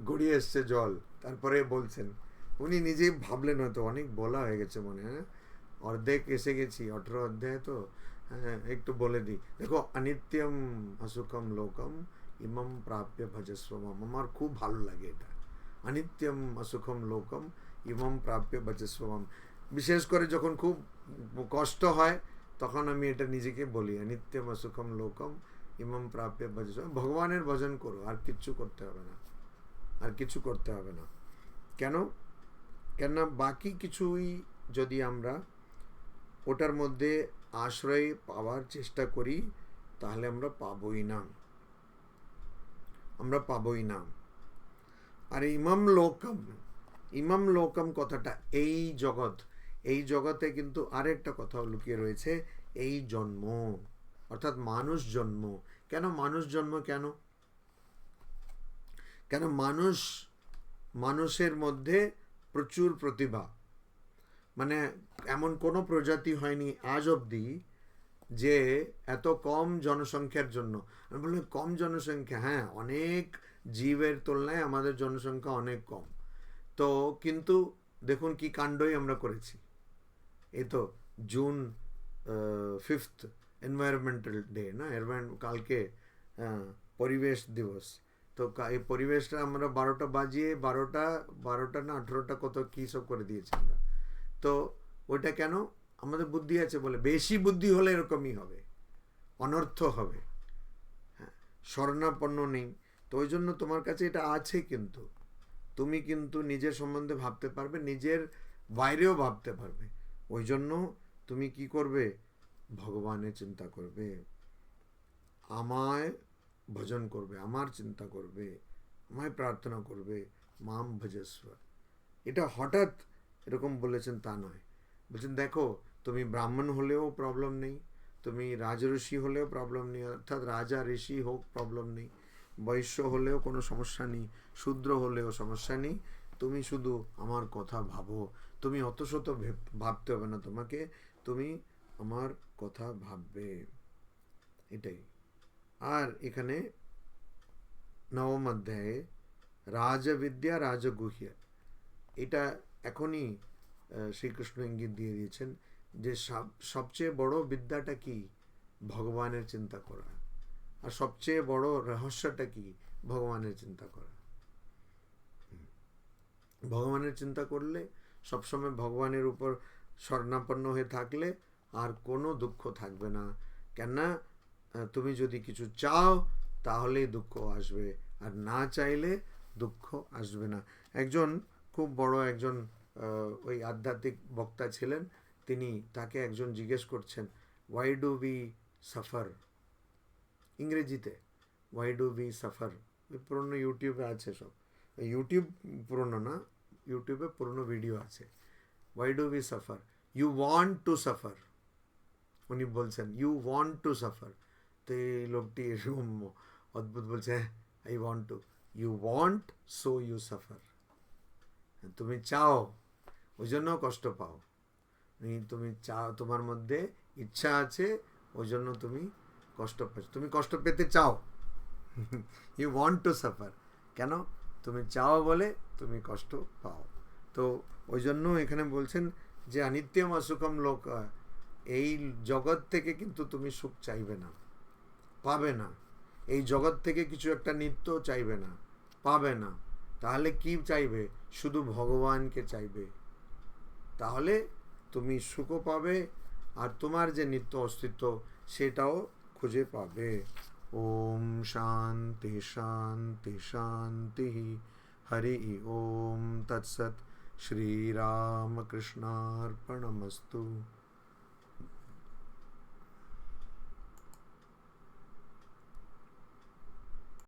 গড়িয়ে এসছে জল, তারপরে বলছেন, উনি নিজেই ভাবলেন হয়তো অনেক বলা হয়ে গেছে মনে হয়, অর্ধেক এসে গেছি, 18 অধ্যায় তো, হ্যাঁ একটু বলে দিই। দেখো অনিত্যম অসুখম লোকম ইমম প্রাপ্য ভজস্বমম, আমার খুব ভালো লাগে এটা, অনিত্যম অসুখম লোকম ইমম প্রাপ্য ভজস্বমম। বিশেষ করে যখন খুব কষ্ট হয় তখন আমি এটা নিজেকে বলি, অনিত্যম অসুখম লোকম ইমম প্রাপ্য ভজস্বমম, ভগবানের ভজন করো, আর কিচ্ছু করতে হবে না, আর কিছু করতে হবে না। কেন? কেননা বাকি কিছুই যদি আমরা ওটার মধ্যে আশ্রয় পাওয়ার চেষ্টা করি, তাহলে আমরা পাবই না, আমরা পাবই না। আর ইমাম লোকম কথাটা, এই জগৎ, এই জগতে কিন্তু আরেকটা কথাও লুকিয়ে রয়েছে, এই জন্ম, অর্থাৎ মানুষ জন্ম। কেন মানুষ জন্ম? কেন কেন মানুষের মধ্যে প্রচুর প্রতিভা, মানে এমন কোনো প্রজাতি হয়নি আজ অবধি যে এত কম জনসংখ্যার জন্য, আমি বললাম কম জনসংখ্যা, হ্যাঁ অনেক জীবের তুলনায় আমাদের জনসংখ্যা অনেক কম, তো কিন্তু দেখুন কি কাণ্ডই আমরা করেছি। এই তো জুন 5th এনভায়রনমেন্টাল ডে না, কালকে পরিবেশ দিবস, তো এই পরিবেশটা আমরা 12টা বাজিয়ে 12টা না 18টা কত কী সব করে দিয়েছি আমরা। তো ওইটা কেন? আমাদের বুদ্ধি আছে বলে, বেশি বুদ্ধি হলে এরকমই হবে, অনর্থ হবে, হ্যাঁ শরণাপন্ন নেই। তো ওই জন্য তোমার কাছে এটা আছে, কিন্তু তুমি কিন্তু নিজের সম্বন্ধে ভাবতে পারবে, নিজের বাইরেও ভাবতে পারবে। ওই জন্য তুমি কি করবে? ভগবানের চিন্তা করবে, আমায় ভজন করবে, আমার চিন্তা করবে, আমায় প্রার্থনা করবে, মাম ভজস্ব। এটা হঠাৎ এরকম বলেছেন তা নয়, বলছেন দেখো তুমি ব্রাহ্মণ হলেও প্রবলেম নেই, তুমি রাজঋষি হলেও প্রবলেম নেই, অর্থাৎ রাজা ঋষি হোক প্রবলেম নেই, বৈশ্য হলেও কোনো সমস্যা নেই, শূদ্র হলেও সমস্যা নেই, তুমি শুধু আমার কথা ভাবো, তুমি অত শত ভাবতে হবে না তোমাকে, তুমি আমার কথা ভাববে, এটাই। আর এখানে নবম অধ্যায়ে রাজবিদ্যা রাজগুহ্য, এটা এখনই শ্রীকৃষ্ণ ইঙ্গিত দিয়ে দিয়েছেন যে সবচেয়ে বড় বিদ্যাটা কি? ভগবানের চিন্তা করা। আর সবচেয়ে বড় রহস্যটা কি? ভগবানের চিন্তা করা। ভগবানের চিন্তা করলে, সবসময় ভগবানের উপর শরণাপন্ন হয়ে থাকলে আর কোনো দুঃখ থাকবে না। কেননা তুমি যদি কিছু চাও তাহলেই দুঃখ আসবে, আর না চাইলে দুঃখ আসবে না। একজন খুব বড় একজন ওই আধ্যাত্মিক বক্তা ছিলেন, তাকে একজন জিজ্ঞেস করছেন, ওয়াই ডু উই সাফার, ইংরেজিতে ওয়াই ডু উই সাফার, পুরনো ইউটিউবে আছে সব, ইউটিউব পুরনো না, ইউটিউবে পুরনো ভিডিও আছে, why do we suffer, you want to suffer, উনি বলছেন ইউ ওয়ান্ট টু সাফার। তো এই লোকটি এরকম অদ্ভুত বলছে, I want to, you want so you suffer, তুমি চাও ওই জন্য কষ্ট পাও, তুমি চাও, তোমার মধ্যে ইচ্ছা আছে, ওই জন্য তুমি কষ্ট পাচ্ছ, তুমি কষ্ট পেতে চাও, ইউ ওয়ান্ট টু সাফার। কেন? তুমি চাও বলে তুমি কষ্ট পাও। তো ওই জন্য এখানে বলছেন যে অনিত্যম অসুখম লোক, এই জগৎ থেকে কিন্তু তুমি সুখ চাইবে না, পাবে না। এই জগৎ থেকে কিছু একটা নিত্য চাইবে না, পাবে না। তাহলে কি চাইবে? শুধু ভগবানকে চাইবে, তাহলে তুমি সুখও পাবে, আর তোমার যে নিত্য অস্তিত্ব সেটাও খুঁজে পাবে। ওম শান্তি শান্তি শান্তি। হরি ওম তৎসৎ। শ্রীরামকৃষ্ণার্পণমস্তু।